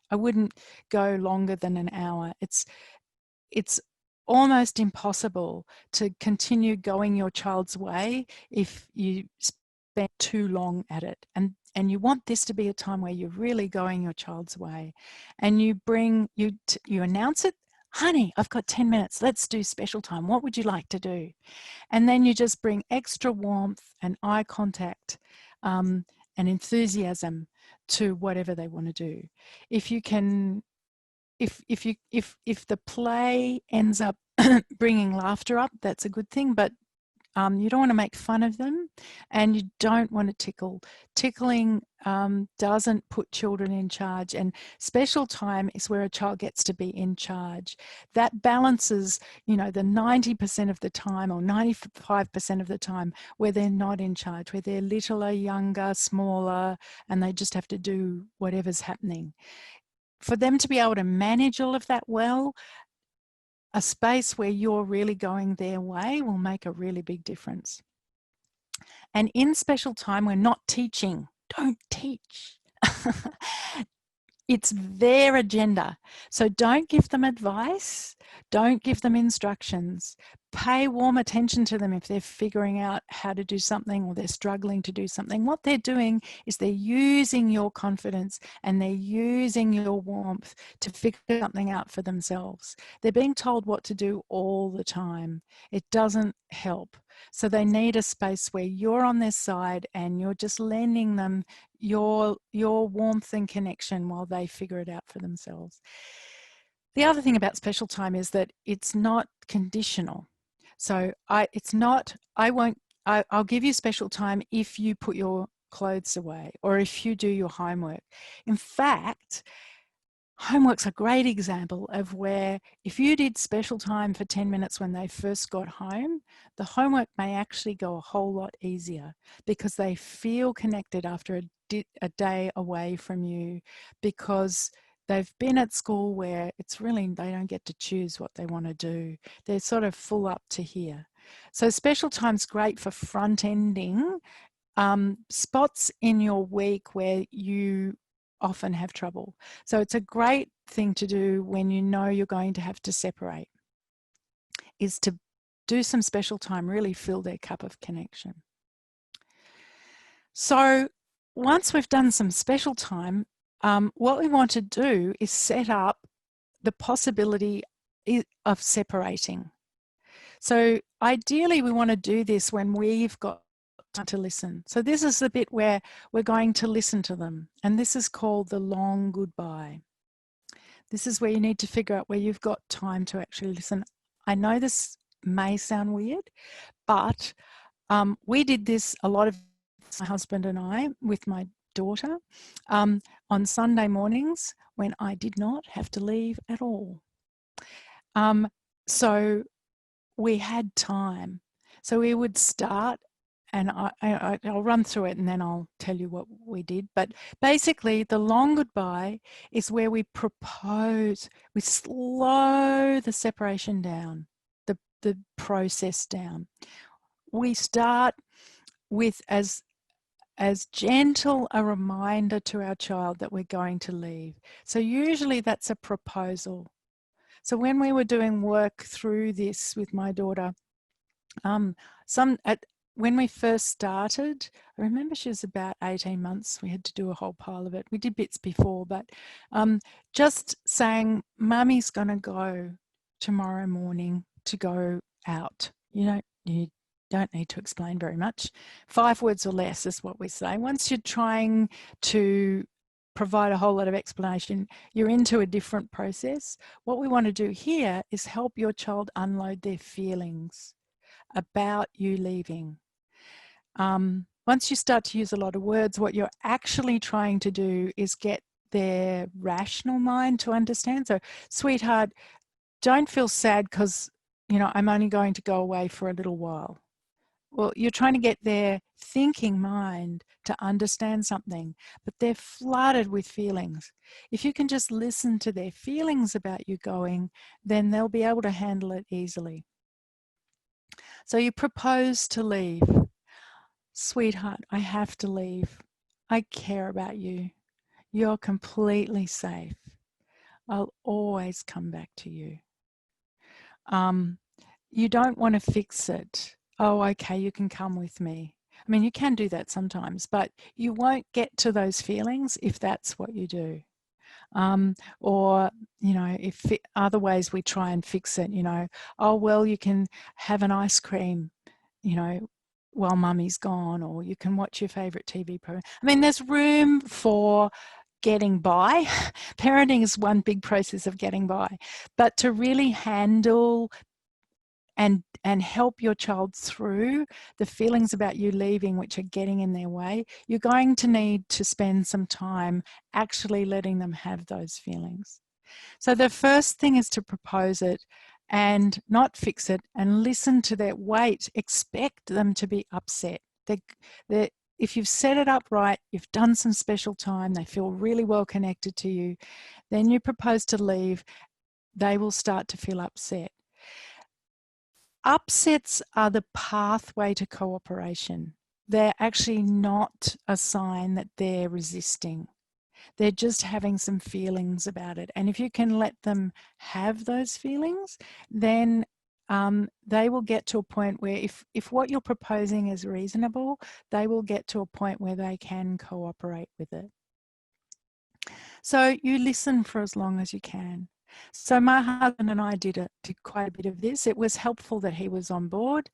I wouldn't go longer than an hour. It's almost impossible to continue going your child's way if you spend too long at it. And you want this to be a time where you're really going your child's way. And you announce it, honey, I've got 10 minutes. Let's do special time. What would you like to do? And then you just bring extra warmth and eye contact and enthusiasm to whatever they want to do. If you can, if the play ends up bringing laughter up, that's a good thing. But you don't want to make fun of them, and you don't want to tickle. Tickling doesn't put children in charge, and special time is where a child gets to be in charge. That balances, you know, the 90% of the time or 95% of the time where they're not in charge, where they're littler, younger, smaller, and they just have to do whatever's happening. For them to be able to manage all of that well, a space where you're really going their way will make a really big difference. And in special time, we're not teaching. Don't teach. It's their agenda. So don't give them advice. Don't give them instructions. Pay warm attention to them if they're figuring out how to do something or they're struggling to do something. What they're doing is they're using your confidence and they're using your warmth to figure something out for themselves. They're being told what to do all the time. It doesn't help. So they need a space where you're on their side and you're just lending them your warmth and connection while they figure it out for themselves. The other thing about special time is that it's not conditional. So I'll give you special time if you put your clothes away or if you do your homework. In fact, Homework's a great example of where if you did special time for 10 minutes when they first got home, the homework may actually go a whole lot easier because they feel connected after a day away from you, because they've been at school where it's really, they don't get to choose what they want to do. They're sort of full up to here. So special time's great for front-ending spots in your week where you often have trouble. So it's a great thing to do when you know you're going to have to separate, is to do some special time, really fill their cup of connection. So once we've done some special time, what we want to do is set up the possibility of separating. So ideally we want to do this when we've got time to listen. So this is the bit where we're going to listen to them, and this is called the long goodbye. This is where you need to figure out where you've got time to actually listen. I know this may sound weird, but we did this a lot of, my husband and I, with my daughter on Sunday mornings when I did not have to leave at all. So we had time. So we would start, and I'll run through it and then I'll tell you what we did. But basically, the long goodbye is where we propose, we slow the separation down, the process down. We start with as gentle a reminder to our child that we're going to leave. So usually that's a proposal. So when we were doing work through this with my daughter, when we first started, I remember she was about 18 months. We had to do a whole pile of it. We did bits before, but just saying, Mummy's going to go tomorrow morning to go out. You don't need to explain very much. 5 words or less is what we say. Once you're trying to provide a whole lot of explanation, you're into a different process. What we want to do here is help your child unload their feelings about you leaving. Once you start to use a lot of words, what you're actually trying to do is get their rational mind to understand. So, sweetheart, don't feel sad because, I'm only going to go away for a little while. Well, you're trying to get their thinking mind to understand something, but they're flooded with feelings. If you can just listen to their feelings about you going, then they'll be able to handle it easily. So you propose to leave. Sweetheart, I have to leave. I care about you. You're completely safe. I'll always come back to you. You don't want to fix it. Oh, okay, you can come with me. I mean, you can do that sometimes, but you won't get to those feelings if that's what you do. Or, if other ways we try and fix it, oh, well, you can have an ice cream, while Mummy's gone, or you can watch your favorite TV program. I mean, there's room for getting by. Parenting is one big process of getting by, but to really handle and help your child through the feelings about you leaving, which are getting in their way, you're going to need to spend some time actually letting them have those feelings. So the first thing is to propose it and not fix it, and listen to their weight. Expect them to be upset. If you've set it up right, you've done some special time, they feel really well connected to you, then you propose to leave, they will start to feel upset. Upsets are the pathway to cooperation. They're actually not a sign that they're resisting. They're just having some feelings about it. And if you can let them have those feelings, then they will get to a point where if what you're proposing is reasonable, they will get to a point where they can cooperate with it. So you listen for as long as you can. So my husband and I did quite a bit of this. It was helpful that he was on board.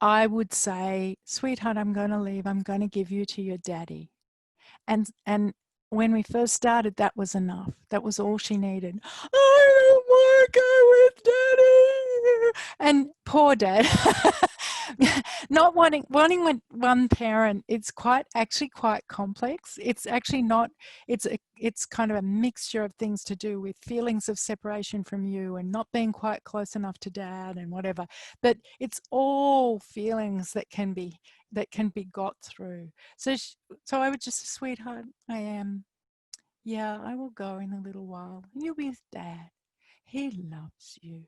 I would say, sweetheart, I'm going to leave. I'm going to give you to your daddy. And when we first started, that was enough. That was all she needed. I don't want to go with daddy. And poor dad, not wanting one parent, it's actually quite complex. It's actually not, it's kind of a mixture of things to do with feelings of separation from you and not being quite close enough to dad and whatever. But it's all feelings that can be got through. So I would just, sweetheart, I will go in a little while. You'll be with dad. He loves you.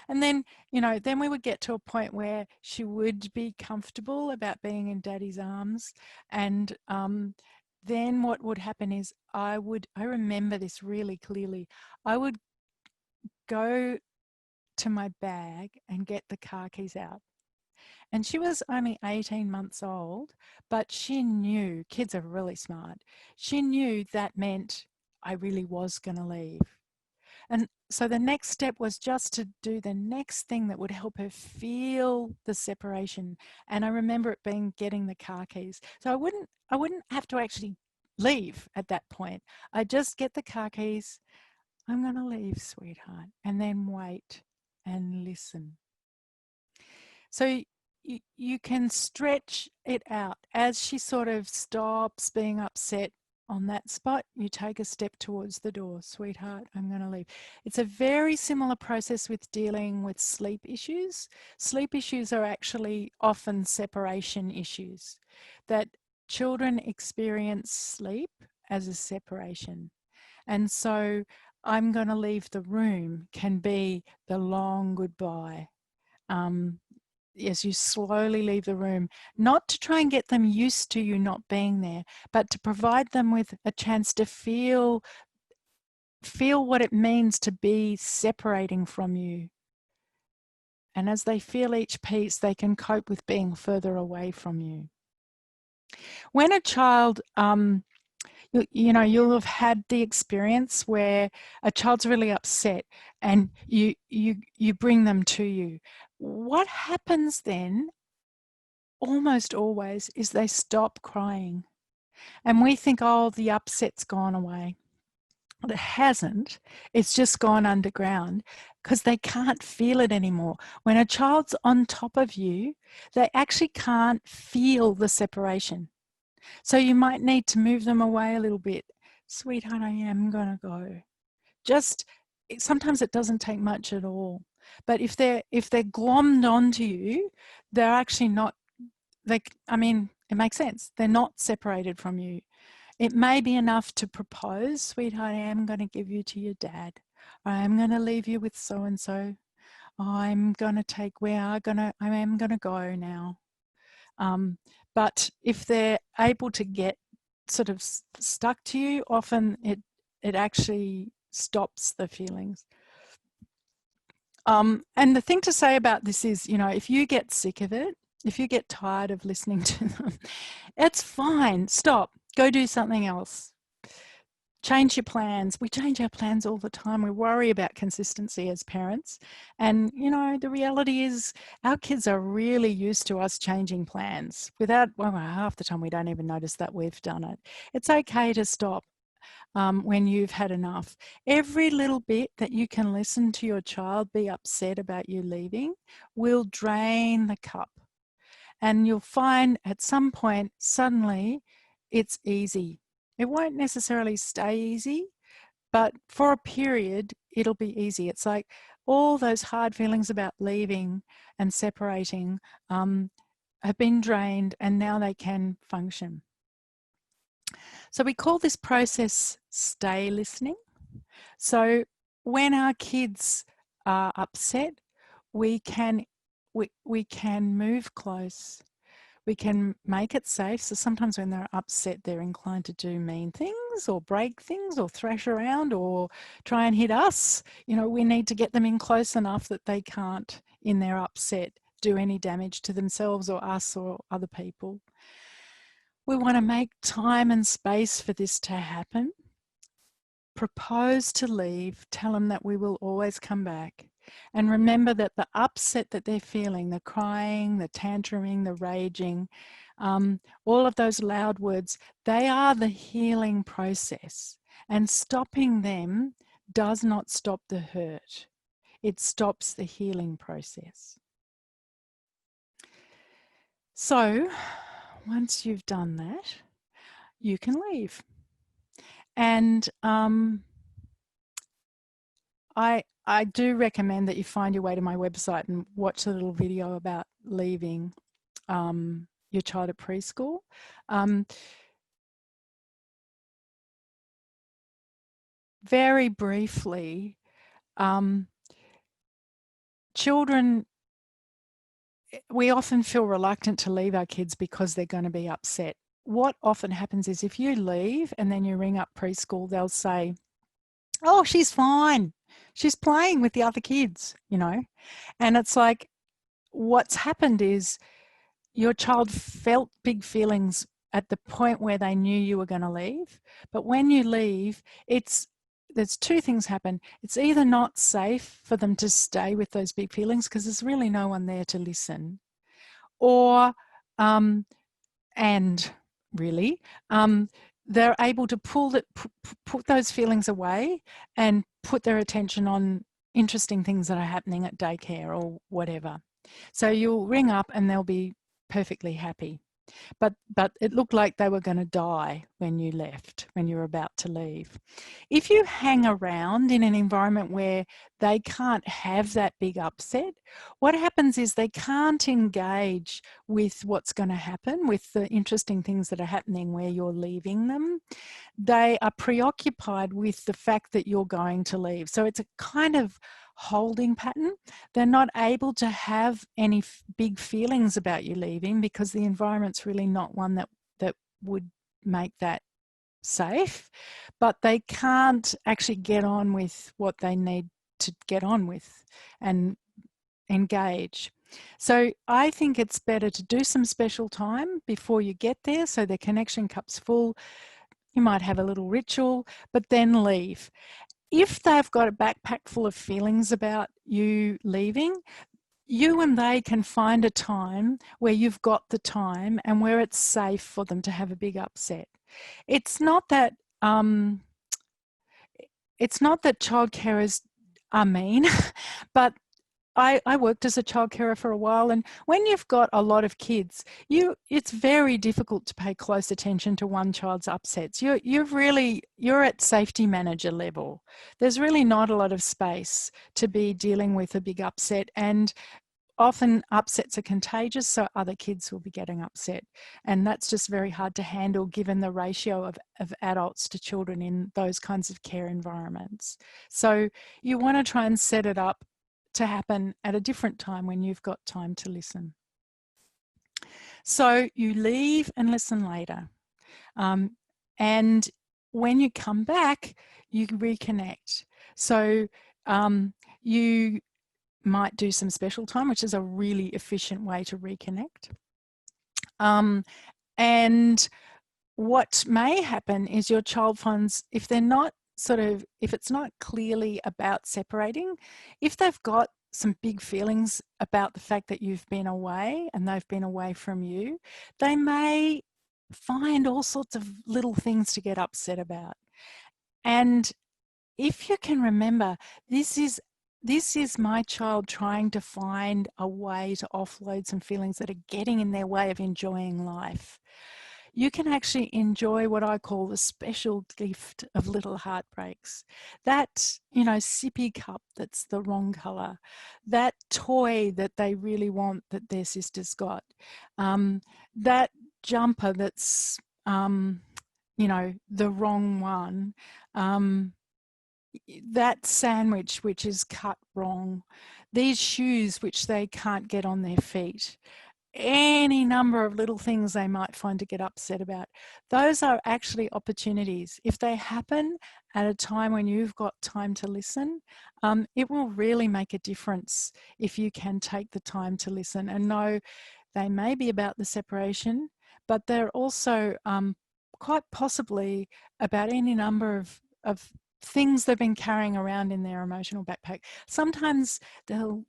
And then, then we would get to a point where she would be comfortable about being in daddy's arms. And then what would happen is I remember this really clearly. I would go to my bag and get the car keys out. And she was only 18 months old, but she knew, kids are really smart. She knew that meant I really was going to leave. And so the next step was just to do the next thing that would help her feel the separation. And I remember it being getting the car keys. So I wouldn't have to actually leave at that point. I just get the car keys. I'm going to leave, sweetheart, and then wait and listen. So you can stretch it out as she sort of stops being upset on that spot. You take a step towards the door. Sweetheart, I'm going to leave. It's a very similar process with dealing with sleep issues. Sleep issues are actually often separation issues, that children experience sleep as a separation. And so I'm going to leave the room can be the long goodbye. As you slowly leave the room, not to try and get them used to you not being there, but to provide them with a chance to feel what it means to be separating from you. And as they feel each piece, they can cope with being further away from you. When a child, you'll have had the experience where a child's really upset and you bring them to you. What happens then almost always is they stop crying. And we think, oh, the upset's gone away. But it hasn't. It's just gone underground because they can't feel it anymore. When a child's on top of you, they actually can't feel the separation. So you might need to move them away a little bit. Sweetheart, I am going to go. Sometimes it doesn't take much at all. But if they're glommed onto you, they're actually not, it makes sense. They're not separated from you. It may be enough to propose, sweetheart, I am going to give you to your dad. I am going to leave you with so-and-so. I am going to go now. But if they're able to get sort of stuck to you, often it actually stops the feelings. And the thing to say about this is, if you get sick of it, if you get tired of listening to them, it's fine. Stop. Go do something else. Change your plans. We change our plans all the time. We worry about consistency as parents. And, the reality is our kids are really used to us changing plans half the time we don't even notice that we've done it. It's okay to stop when you've had enough. Every little bit that you can listen to your child be upset about you leaving will drain the cup. And you'll find at some point, suddenly, it's easy. It won't necessarily stay easy, but for a period, it'll be easy. It's like all those hard feelings about leaving and separating have been drained, and now they can function. So we call this process stay listening. So when our kids are upset, we can move close. We can make it safe. So sometimes when they're upset, they're inclined to do mean things or break things or thrash around or try and hit us. We need to get them in close enough that they can't, in their upset, do any damage to themselves or us or other people. We want to make time and space for this to happen. Propose to leave. Tell them that we will always come back. And remember that the upset that they're feeling, the crying, the tantruming, the raging, all of those loud words, they are the healing process. And stopping them does not stop the hurt. It stops the healing process. So once you've done that, you can leave. And I do recommend that you find your way to my website and watch a little video about leaving your child at preschool. Very briefly, children, we often feel reluctant to leave our kids because they're going to be upset. What often happens is if you leave and then you ring up preschool, they'll say, "Oh, she's fine. She's playing with the other kids," you know. And it's like, what's happened is your child felt big feelings at the point where they knew you were going to leave. But when you leave, there's two things happen. It's either not safe for them to stay with those big feelings because there's really no one there to listen, or and really they're able to put those feelings away and put their attention on interesting things that are happening at daycare or whatever. So you'll ring up and they'll be perfectly happy. But it looked like they were going to die when you left, when you were about to leave. If you hang around in an environment where they can't have that big upset, what happens is they can't engage with what's going to happen, with the interesting things that are happening where you're leaving them. They are preoccupied with the fact that you're going to leave. So it's a kind of holding pattern. They're not able to have any big feelings about you leaving because the environment's really not one that would make that safe, but they can't actually get on with what they need to get on with and engage. So I think it's better to do some special time before you get there so their connection cup's full. You might have a little ritual, but then leave. If they've got a backpack full of feelings about you leaving, you and they can find a time where you've got the time and where it's safe for them to have a big upset. It's not that child carers are mean, but I worked as a child carer for a while, and when you've got a lot of kids, it's very difficult to pay close attention to one child's upsets. You're at safety manager level. There's really not a lot of space to be dealing with a big upset, and often upsets are contagious, so other kids will be getting upset. And that's just very hard to handle given the ratio of adults to children in those kinds of care environments. So you want to try and set it up to happen at a different time when you've got time to listen. So you leave and listen later. And when you come back, you reconnect. So you might do some special time, which is a really efficient way to reconnect. And what may happen is your child finds, if it's not clearly about separating, if they've got some big feelings about the fact that you've been away and they've been away from you, they may find all sorts of little things to get upset about. And if you can remember, this is my child trying to find a way to offload some feelings that are getting in their way of enjoying life. You can actually enjoy what I call the special gift of little heartbreaks. That, sippy cup that's the wrong colour, that toy that they really want that their sister's got, that jumper that's, the wrong one, that sandwich which is cut wrong, these shoes which they can't get on their feet, any number of little things they might find to get upset about. Those are actually opportunities. If they happen at a time when you've got time to listen, it will really make a difference if you can take the time to listen and know they may be about the separation, but they're also quite possibly about any number of things they've been carrying around in their emotional backpack. Sometimes they'll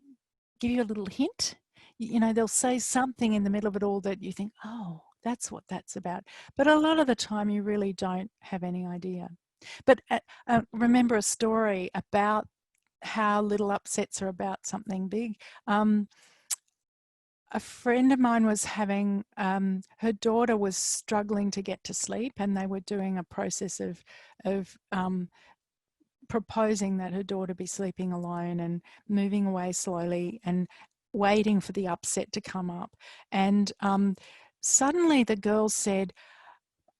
give you a little hint. They'll say something in the middle of it all that you think, oh, that's what that's about. But a lot of the time you really don't have any idea. But remember a story about how little upsets are about something big. a friend of mine was having, her daughter was struggling to get to sleep, and they were doing a process of proposing that her daughter be sleeping alone and moving away slowly and waiting for the upset to come up. And suddenly the girl said,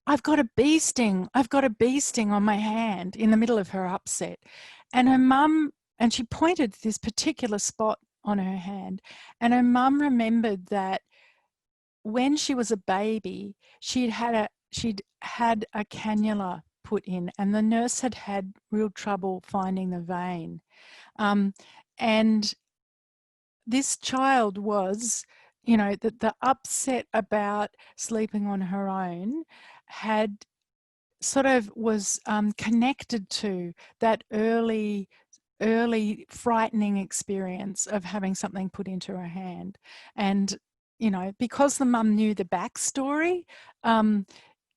I've got a bee sting. I've got a bee sting on my hand, in the middle of her upset. And her mum, and she pointed to this particular spot on her hand, and her mum remembered that when she was a baby, she'd had a cannula put in, and the nurse had had real trouble finding the vein. And this child was, you know, the upset about sleeping on her own had sort of was connected to that early frightening experience of having something put into her hand. And, you know, because the mum knew the backstory,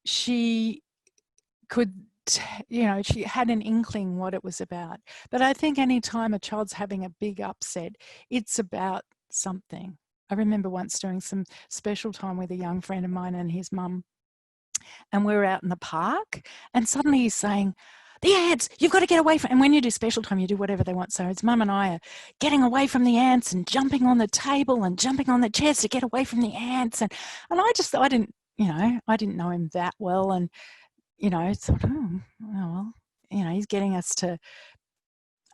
she could, you know, she had an inkling what it was about. But I think anytime a child's having a big upset, it's about something. I remember once doing some special time with a young friend of mine and his mum, and we were out in the park, and suddenly he's saying, the ants, you've got to get away from, and when you do special time, you do whatever they want. So his mum and I are getting away from the ants and jumping on the table and jumping on the chairs to get away from the ants. And I didn't, you know, I didn't know him that well. And, you know, thought, oh well, you know, he's getting us to,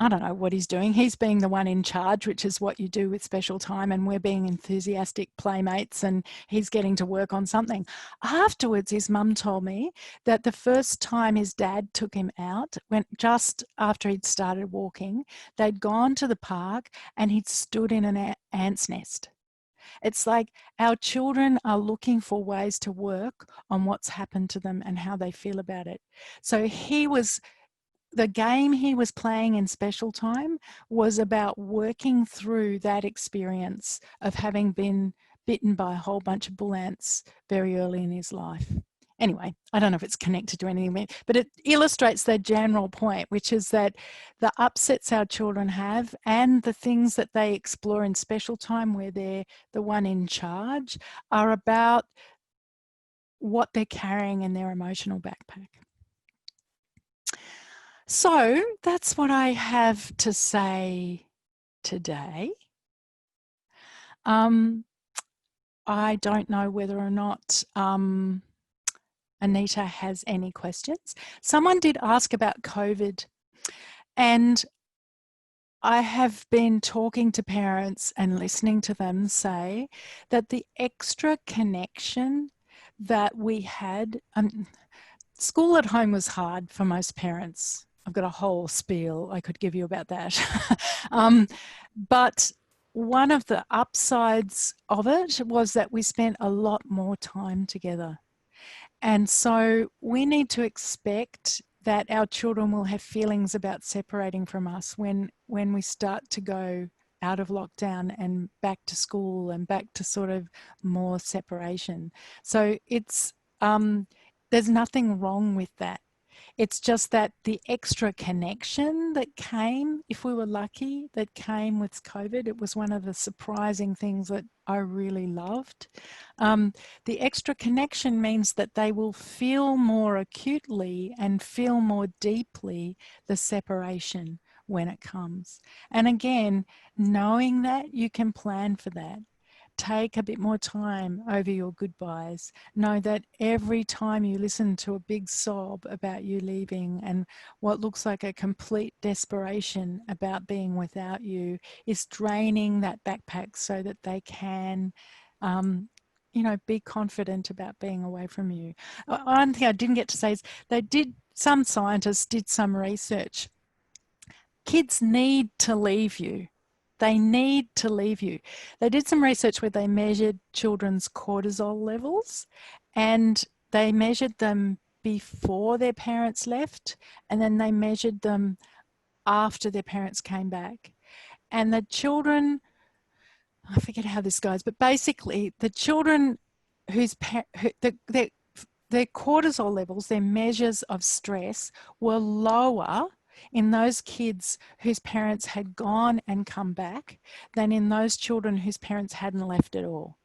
I don't know what he's doing. He's being the one in charge, which is what you do with special time, and we're being enthusiastic playmates, and he's getting to work on something. Afterwards, his mum told me that the first time his dad took him out, when just after he'd started walking, they'd gone to the park and he'd stood in an ant's nest. It's like our children are looking for ways to work on what's happened to them and how they feel about it. So the game he was playing in special time was about working through that experience of having been bitten by a whole bunch of bull ants very early in his life. Anyway, I don't know if it's connected to anything, but it illustrates the general point, which is that the upsets our children have and the things that they explore in special time, where they're the one in charge, are about what they're carrying in their emotional backpack. So that's what I have to say today. I don't know whether or not Anita has any questions. Someone did ask about COVID, and I have been talking to parents and listening to them say that the extra connection that we had, school at home was hard for most parents. I've got a whole spiel I could give you about that. But one of the upsides of it was that we spent a lot more time together. And so we need to expect that our children will have feelings about separating from us when we start to go out of lockdown and back to school and back to sort of more separation. So it's, there's nothing wrong with that. It's just that the extra connection that came, if we were lucky, that came with COVID, it was one of the surprising things that I really loved. The extra connection means that they will feel more acutely and feel more deeply the separation when it comes. And again, knowing that, you can plan for that. Take a bit more time over your goodbyes. Know that every time you listen to a big sob about you leaving and what looks like a complete desperation about being without you is draining that backpack so that they can, you know, be confident about being away from you. One thing I didn't get to say is some scientists did some research. Kids need to leave you. They need to leave you. They did some research where they measured children's cortisol levels, and they measured them before their parents left, and then they measured them after their parents came back. And the children, I forget how this goes, but basically the children their cortisol levels, their measures of stress, were lower in those kids whose parents had gone and come back than in those children whose parents hadn't left at all.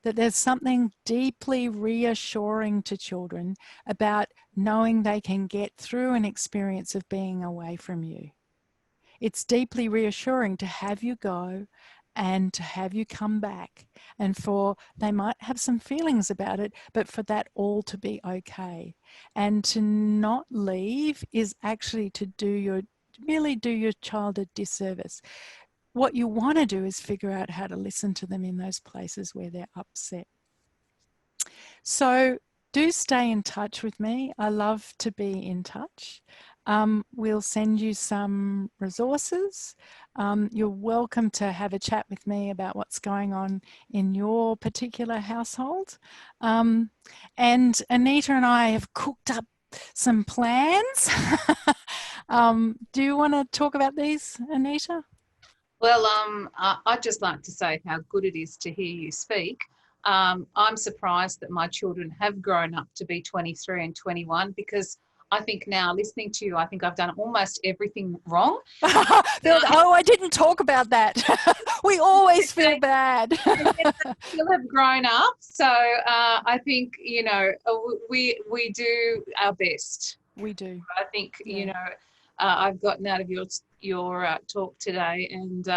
That there's something deeply reassuring to children about knowing they can get through an experience of being away from you. It's deeply reassuring to have you go and to have you come back, and for they might have some feelings about it, but for that all to be okay. And to not leave is actually to really do your child a disservice. What you want to do is figure out how to listen to them in those places where they're upset. So do stay in touch with me. I love to be in touch. We'll send you some resources. You're welcome to have a chat with me about what's going on in your particular household. And Anita and I have cooked up some plans. Do you want to talk about these, Anita?
Well, I'd just like to say how good it is to hear you speak. I'm surprised that my children have grown up to be 23 and 21, because I think now, listening to you, I think I've done almost everything wrong.
Oh, I didn't talk about that. We always feel bad.
They still have grown up. So I think, you know, we do our best.
We do.
I think, you know, I've gotten out of your talk today, and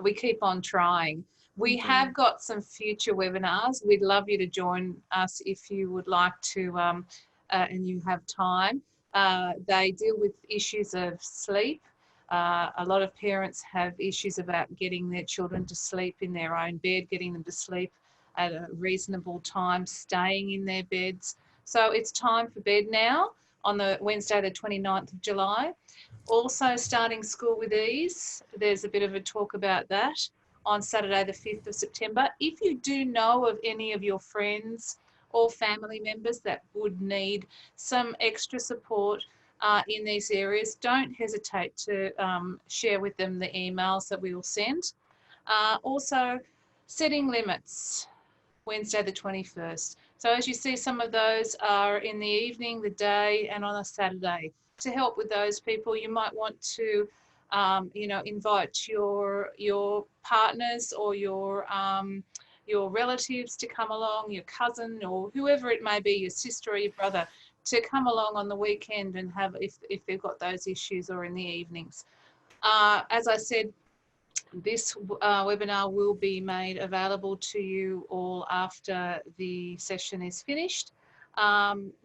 we keep on trying. We have got some future webinars. We'd love you to join us if you would like to, and you have time. They deal with issues of sleep. A lot of parents have issues about getting their children to sleep in their own bed, getting them to sleep at a reasonable time, staying in their beds. So it's time for bed now on the Wednesday, the 29th of July. Also starting School with Ease. There's a bit of a talk about that on Saturday, the 5th of September. If you do know of any of your friends or family members that would need some extra support in these areas, don't hesitate to share with them the emails that we will send. Also, setting limits, Wednesday the 21st. So as you see, some of those are in the evening, the day, and on a Saturday. To help with those people, you might want to, you know, invite your partners or your relatives to come along, your cousin or whoever it may be, your sister or your brother, to come along on the weekend and have, if they've got those issues, or in the evenings. As I said, this webinar will be made available to you all after the session is finished.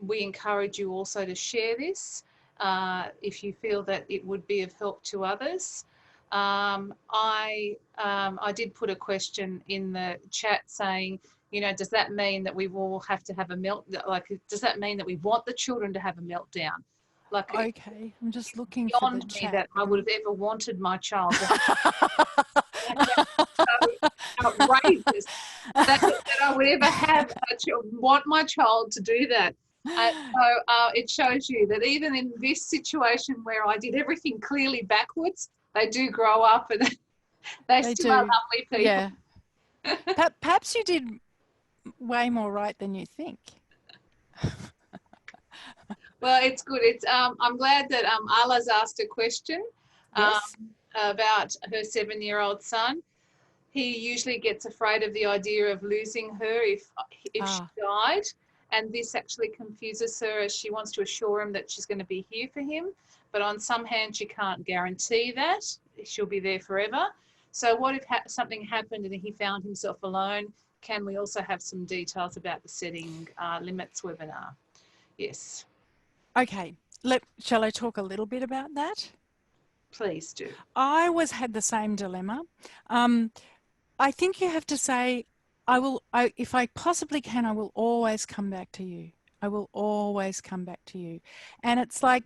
We encourage you also to share this if you feel that it would be of help to others. I did put a question in the chat saying, you know, does that mean that we will have to have a does that mean that we want the children to have a meltdown? Like,
okay, I'm just looking for the
beyond me
chat.
that I would have ever wanted my child to so outrageous that I would ever have want my child to do that. So it shows you that even in this situation where I did everything clearly backwards, they do grow up, and they still are lovely people.
Yeah. Perhaps you did way more right than you think.
Well, it's good. It's I'm glad that Ala's asked a question about her 7-year-old son. He usually gets afraid of the idea of losing her if she died, and this actually confuses her, as she wants to assure him that she's going to be here for him. But on some hand, she can't guarantee that she'll be there forever. So what if something happened and he found himself alone? Can we also have some details about the setting limits webinar? Yes.
Okay, shall I talk a little bit about that?
Please do.
I had the same dilemma. I think you have to say, if I possibly can, I will always come back to you. I will always come back to you. And it's like,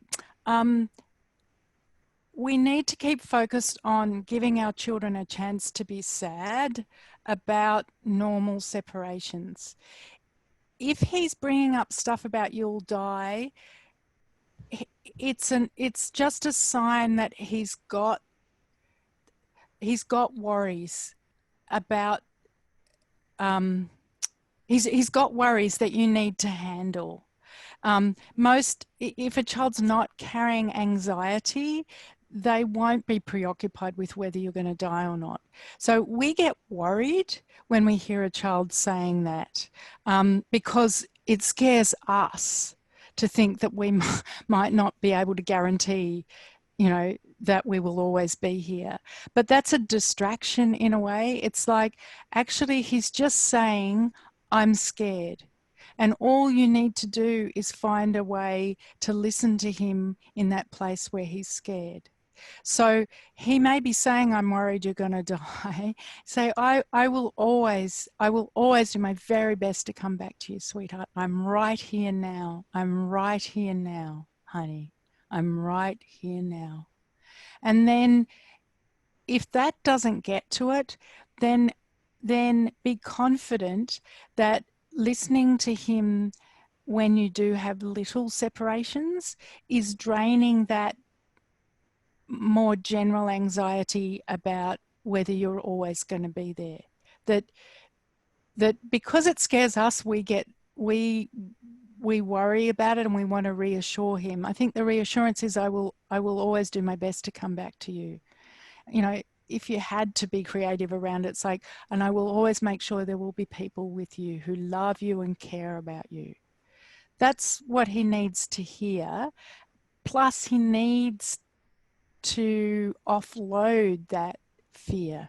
we need to keep focused on giving our children a chance to be sad about normal separations. If he's bringing up stuff about you'll die, it's just a sign that he's got worries about he's got worries that you need to handle. If a child's not carrying anxiety, they won't be preoccupied with whether you're going to die or not. So we get worried when we hear a child saying that, because it scares us to think that we might not be able to guarantee, that we will always be here. But that's a distraction in a way. It's like, actually, he's just saying, I'm scared. And all you need to do is find a way to listen to him in that place where he's scared. So he may be saying, I'm worried you're going to die. Say, I will always do my very best to come back to you, sweetheart. I'm right here now. I'm right here now, honey. I'm right here now. And then if that doesn't get to it, then be confident that listening to him when you do have little separations is draining that more general anxiety about whether you're always going to be there. That because it scares us, we worry about it and we want to reassure him. I think the reassurance is, I will always do my best to come back to you. If you had to be creative around it, it's like, and I will always make sure there will be people with you who love you and care about you. That's what he needs to hear. Plus, he needs to offload that fear,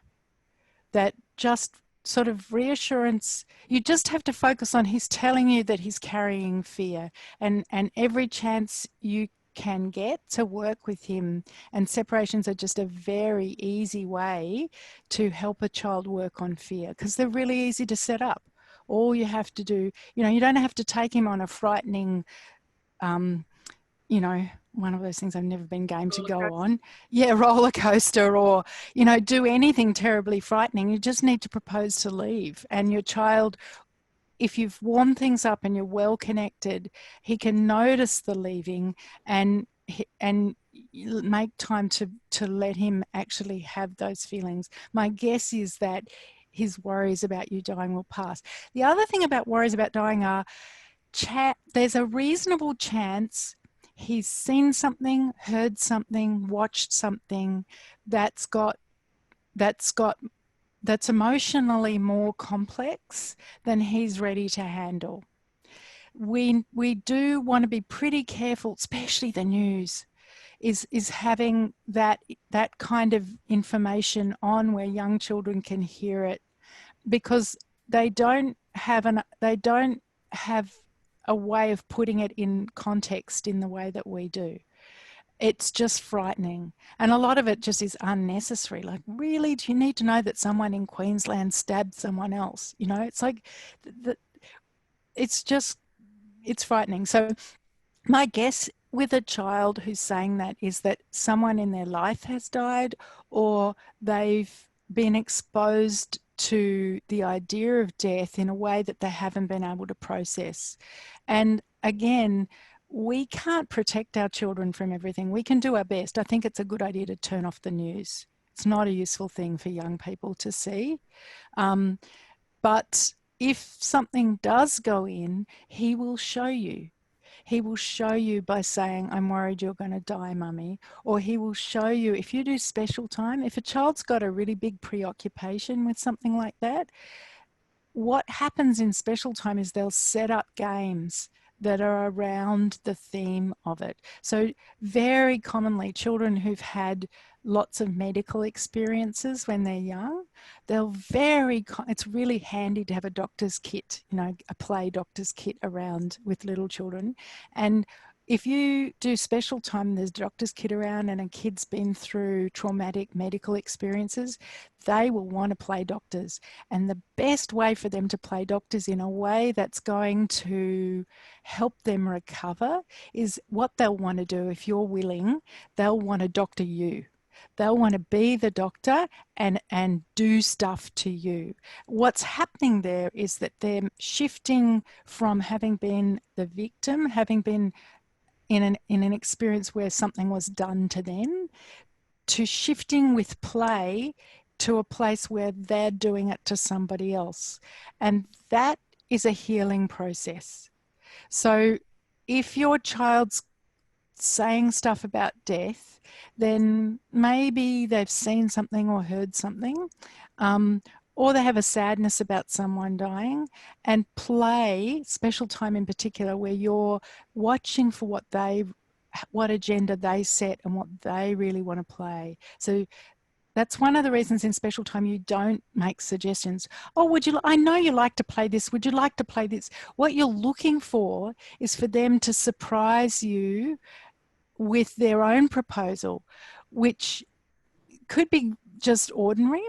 that just sort of reassurance. You just have to focus on, he's telling you that he's carrying fear, and every chance you can get to work with him. And separations are just a very easy way to help a child work on fear, because they're really easy to set up. All you have to do, you don't have to take him on a frightening, one of those things I've never been game to go on. Yeah, roller coaster, or, do anything terribly frightening. You just need to propose to leave. And your child, if you've warmed things up and you're well connected, he can notice the leaving and make time to let him actually have those feelings. My guess is that his worries about you dying will pass. The other thing about worries about dying are, there's a reasonable chance he's seen something, heard something, watched something that's emotionally more complex than he's ready to handle. We do want to be pretty careful, especially the news, is having that kind of information on where young children can hear it, because they don't have a way of putting it in context in the way that we do. It's just frightening. And a lot of it just is unnecessary. Like, really, do you need to know that someone in Queensland stabbed someone else? It's like, it's frightening. So my guess with a child who's saying that is that someone in their life has died, or they've been exposed to the idea of death in a way that they haven't been able to process. And again, we can't protect our children from everything. We can do our best. I think it's a good idea to turn off the news. It's not a useful thing for young people to see. But if something does go in, he will show you. He will show you by saying, I'm worried you're going to die, mummy. Or he will show you, if you do special time, if a child's got a really big preoccupation with something like that, what happens in special time is they'll set up games that are around the theme of it. So very commonly, children who've had lots of medical experiences when they're young, it's really handy to have a doctor's kit, a play doctor's kit around with little children. And if you do special time, there's a doctor's kit around and a kid's been through traumatic medical experiences, they will want to play doctors. And the best way for them to play doctors in a way that's going to help them recover is, what they'll want to do, if you're willing, they'll want to doctor you. They'll want to be the doctor and do stuff to you. What's happening there is that they're shifting from having been the victim, having been in an experience where something was done to them, to shifting with play to a place where they're doing it to somebody else. And that is a healing process. So if your child's saying stuff about death, then maybe they've seen something or heard something, or they have a sadness about someone dying, and play special time in particular where you're watching for what agenda they set and what they really want to play. So that's one of the reasons in special time you don't make suggestions. Oh, I know you like to play this. Would you like to play this? What you're looking for is for them to surprise you with their own proposal, which could be just ordinary,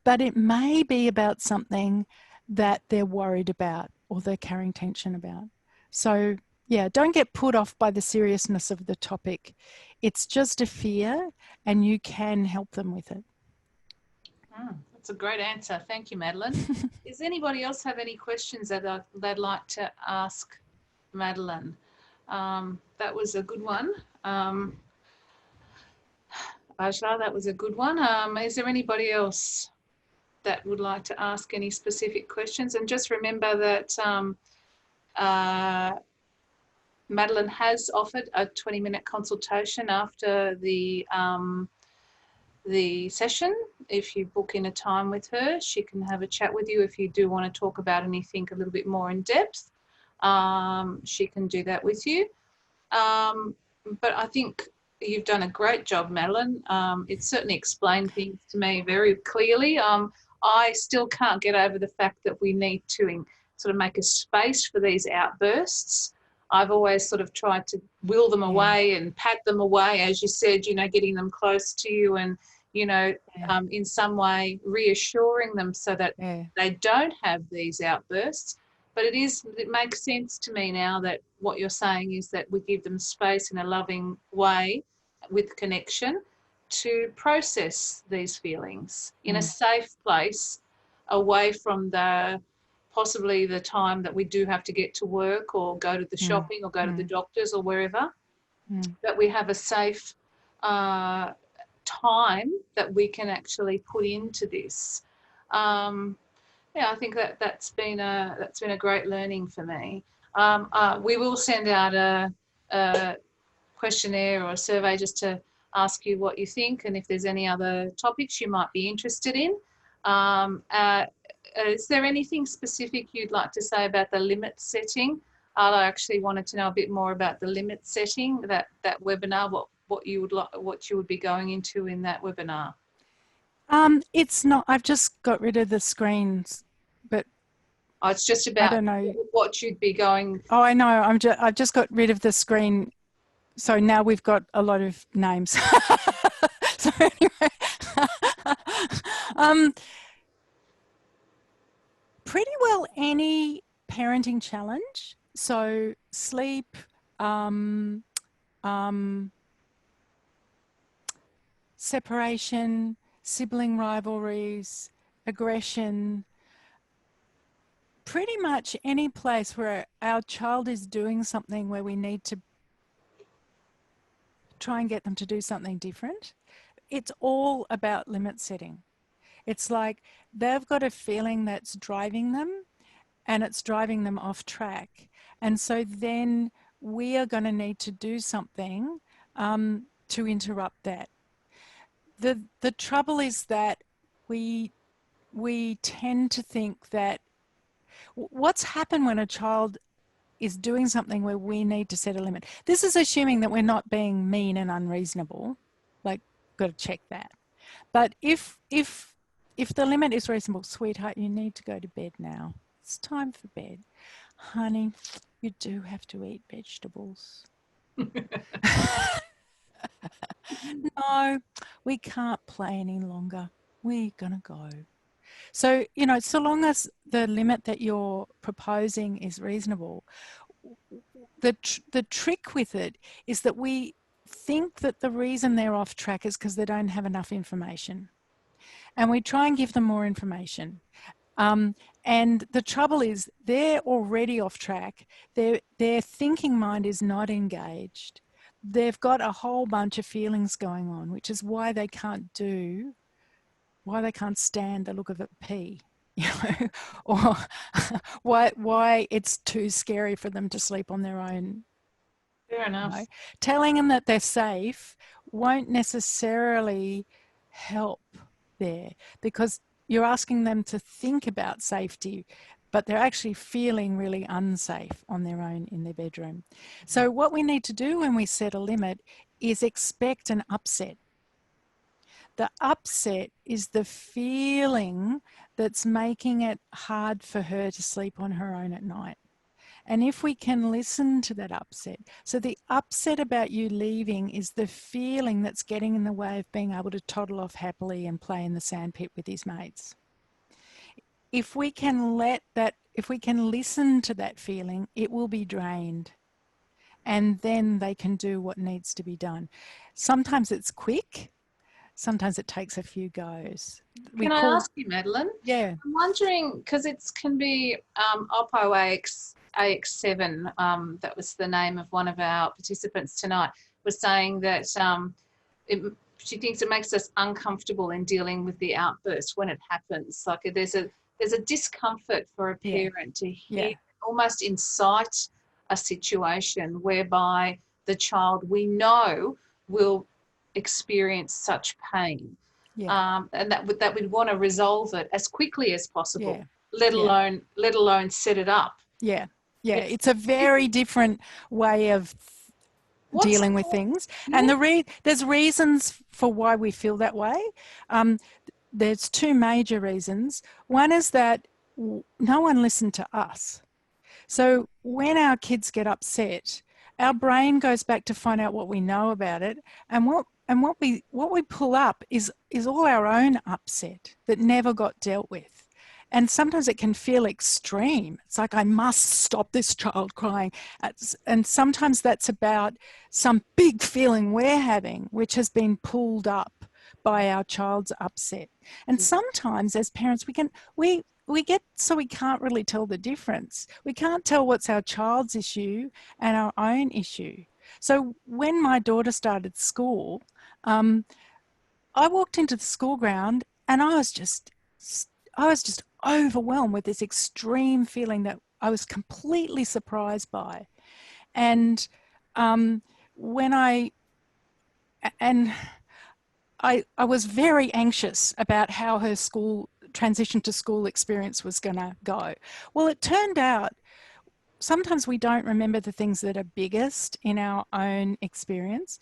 but it may be about something that they're worried about or they're carrying tension about. So yeah, don't get put off by the seriousness of the topic. It's just a fear and you can help them with it.
That's a great answer. Thank you, Madeline. Does anybody else have any questions that they'd like to ask Madeline? That was a good one. Ajla, that was a good one. Is there anybody else that would like to ask any specific questions? And just remember that Madeline has offered a 20-minute consultation after the session. If you book in a time with her, she can have a chat with you if you do want to talk about anything a little bit more in depth. She can do that with you. But I think you've done a great job, Madeline. It certainly explained things to me very clearly. I still can't get over the fact that we need to sort of make a space for these outbursts. I've always sort of tried to will them away and pat them away, as you said, you know, getting them close to you and, you know, in some way reassuring them so that they don't have these outbursts. But it makes sense to me now that what you're saying is that we give them space in a loving way with connection to process these feelings in a safe place, away from possibly the time that we do have to get to work or go to the shopping or go to the doctors or wherever, that we have a safe time that we can actually put into this. Yeah, I think that's been a great learning for me. We will send out a questionnaire or a survey just to ask you what you think and if there's any other topics you might be interested in. Is there anything specific you'd like to say about the limit setting? I actually wanted to know a bit more about the limit setting, that webinar, what you would be going into in that webinar.
It's not, I've just got rid of the screens, but
it's just about, I don't know what you'd be going.
Oh, I know. I've just got rid of the screen. So now we've got a lot of names. So anyway, pretty well any parenting challenge. So sleep, separation, sibling rivalries, aggression, pretty much any place where our child is doing something where we need to try and get them to do something different. It's all about limit setting. It's like they've got a feeling that's driving them and it's driving them off track. And so then we are going to need to do something to interrupt that. The trouble is that we tend to think that what's happened when a child is doing something where we need to set a limit. This is assuming that we're not being mean and unreasonable. Like, got to check that. But if the limit is reasonable, sweetheart, you need to go to bed now. It's time for bed. Honey, you do have to eat vegetables. No, we can't play any longer. We're going to go. So, you know, so long as the limit that you're proposing is reasonable, the trick with it is that we think that the reason they're off track is because they don't have enough information. And we try and give them more information. And the trouble is they're already off track. Their thinking mind is not engaged. They've got a whole bunch of feelings going on, which is why they can't stand the look of a pea, you know, or why it's too scary for them to sleep on their own
Fair enough.
know. Telling them that they're safe won't necessarily help there, because you're asking them to think about safety, but they're actually feeling really unsafe on their own in their bedroom. So what we need to do when we set a limit is expect an upset. The upset is the feeling that's making it hard for her to sleep on her own at night. And if we can listen to that upset, so the upset about you leaving is the feeling that's getting in the way of being able to toddle off happily and play in the sandpit with his mates. If we can listen to that feeling, it will be drained. And then they can do what needs to be done. Sometimes it's quick. Sometimes it takes a few goes.
Can I ask you, Madeline?
Yeah.
I'm wondering, because it can be Oppo AX7, that was the name of one of our participants tonight, was saying that she thinks it makes us uncomfortable in dealing with the outburst when it happens. Like there's a discomfort for a parent to hear, almost incite a situation whereby the child we know will experience such pain. And that we'd want to resolve it as quickly as possible, let alone set it up.
It's a very different way of dealing with things. And there's reasons for why we feel that way. There's two major reasons. One is that no one listened to us. So when our kids get upset, our brain goes back to find out what we know about it, and what we pull up is all our own upset that never got dealt with. And sometimes it can feel extreme. It's like, I must stop this child crying. And sometimes that's about some big feeling we're having, which has been pulled up by our child's upset. And sometimes as parents, we get so we can't really tell the difference. We can't tell what's our child's issue and our own issue. So when my daughter started school, I walked into the school ground and I was just overwhelmed with this extreme feeling that I was completely surprised by. And I was very anxious about how her transition to school experience was going to go. Well, it turned out sometimes we don't remember the things that are biggest in our own experience.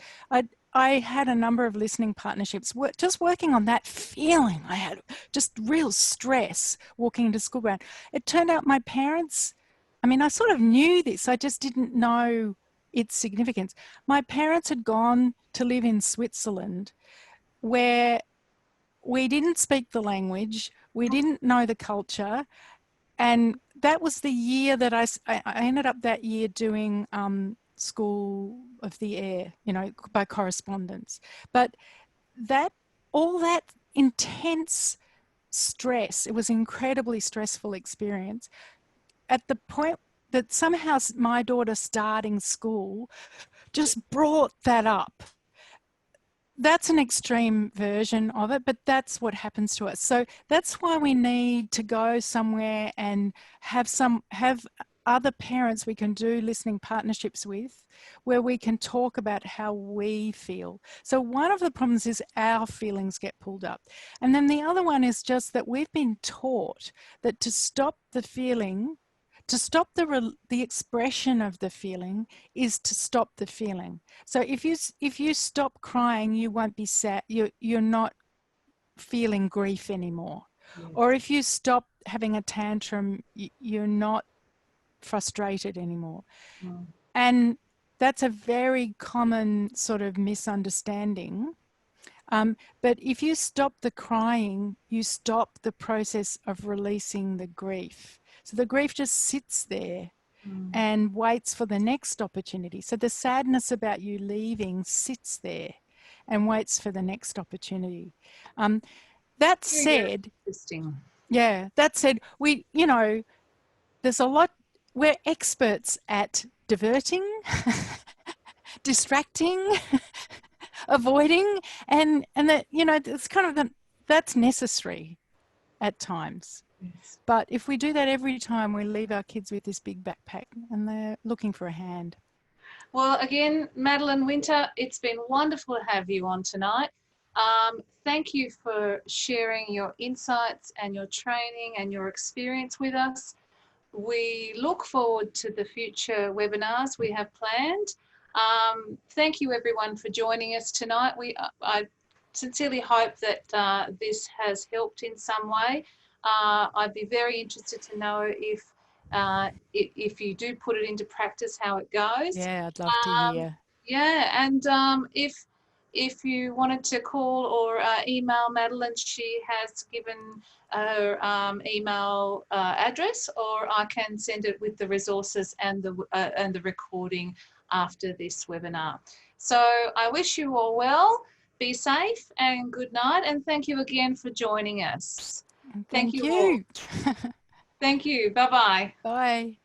I had a number of listening partnerships, just working on that feeling. I had just real stress walking into school ground. It turned out my parents, I sort of knew this, I just didn't know its significance. My parents had gone to live in Switzerland, where we didn't speak the language, we didn't know the culture, and that was the year that I ended up that year doing School of the Air, by correspondence. But all that intense stress, it was an incredibly stressful experience, at the point that somehow my daughter starting school just brought that up. That's an extreme version of it, but that's what happens to us. So that's why we need to go somewhere and have other parents we can do listening partnerships with, where we can talk about how we feel. So one of the problems is our feelings get pulled up. And then the other one is just that we've been taught that to stop the feeling, to stop the expression of the feeling is to stop the feeling. So if you stop crying, you won't be sad. You're not feeling grief anymore. Yes. Or if you stop having a tantrum, you're not frustrated anymore. Mm. And that's a very common sort of misunderstanding. But if you stop the crying, you stop the process of releasing the grief. So the grief just sits there and waits for the next opportunity. So the sadness about you leaving sits there and waits for the next opportunity. That said, there's a lot, we're experts at diverting, distracting, avoiding, and that, it's kind of that's necessary at times. Yes. But if we do that every time, we leave our kids with this big backpack and they're looking for a hand.
Well, again, Madeline Winter, it's been wonderful to have you on tonight. Thank you for sharing your insights and your training and your experience with us. We look forward to the future webinars we have planned. Thank you everyone for joining us tonight. I sincerely hope that this has helped in some way. I'd be very interested to know if you do put it into practice, how it goes.
Yeah, I'd love to hear.
Yeah, and if you wanted to call or email Madeline, she has given her email address, or I can send it with the resources and the recording after this webinar. So I wish you all well, be safe and good night, and thank you again for joining us.
Thank
you all.
you.
Thank you. Bye-bye.
Bye.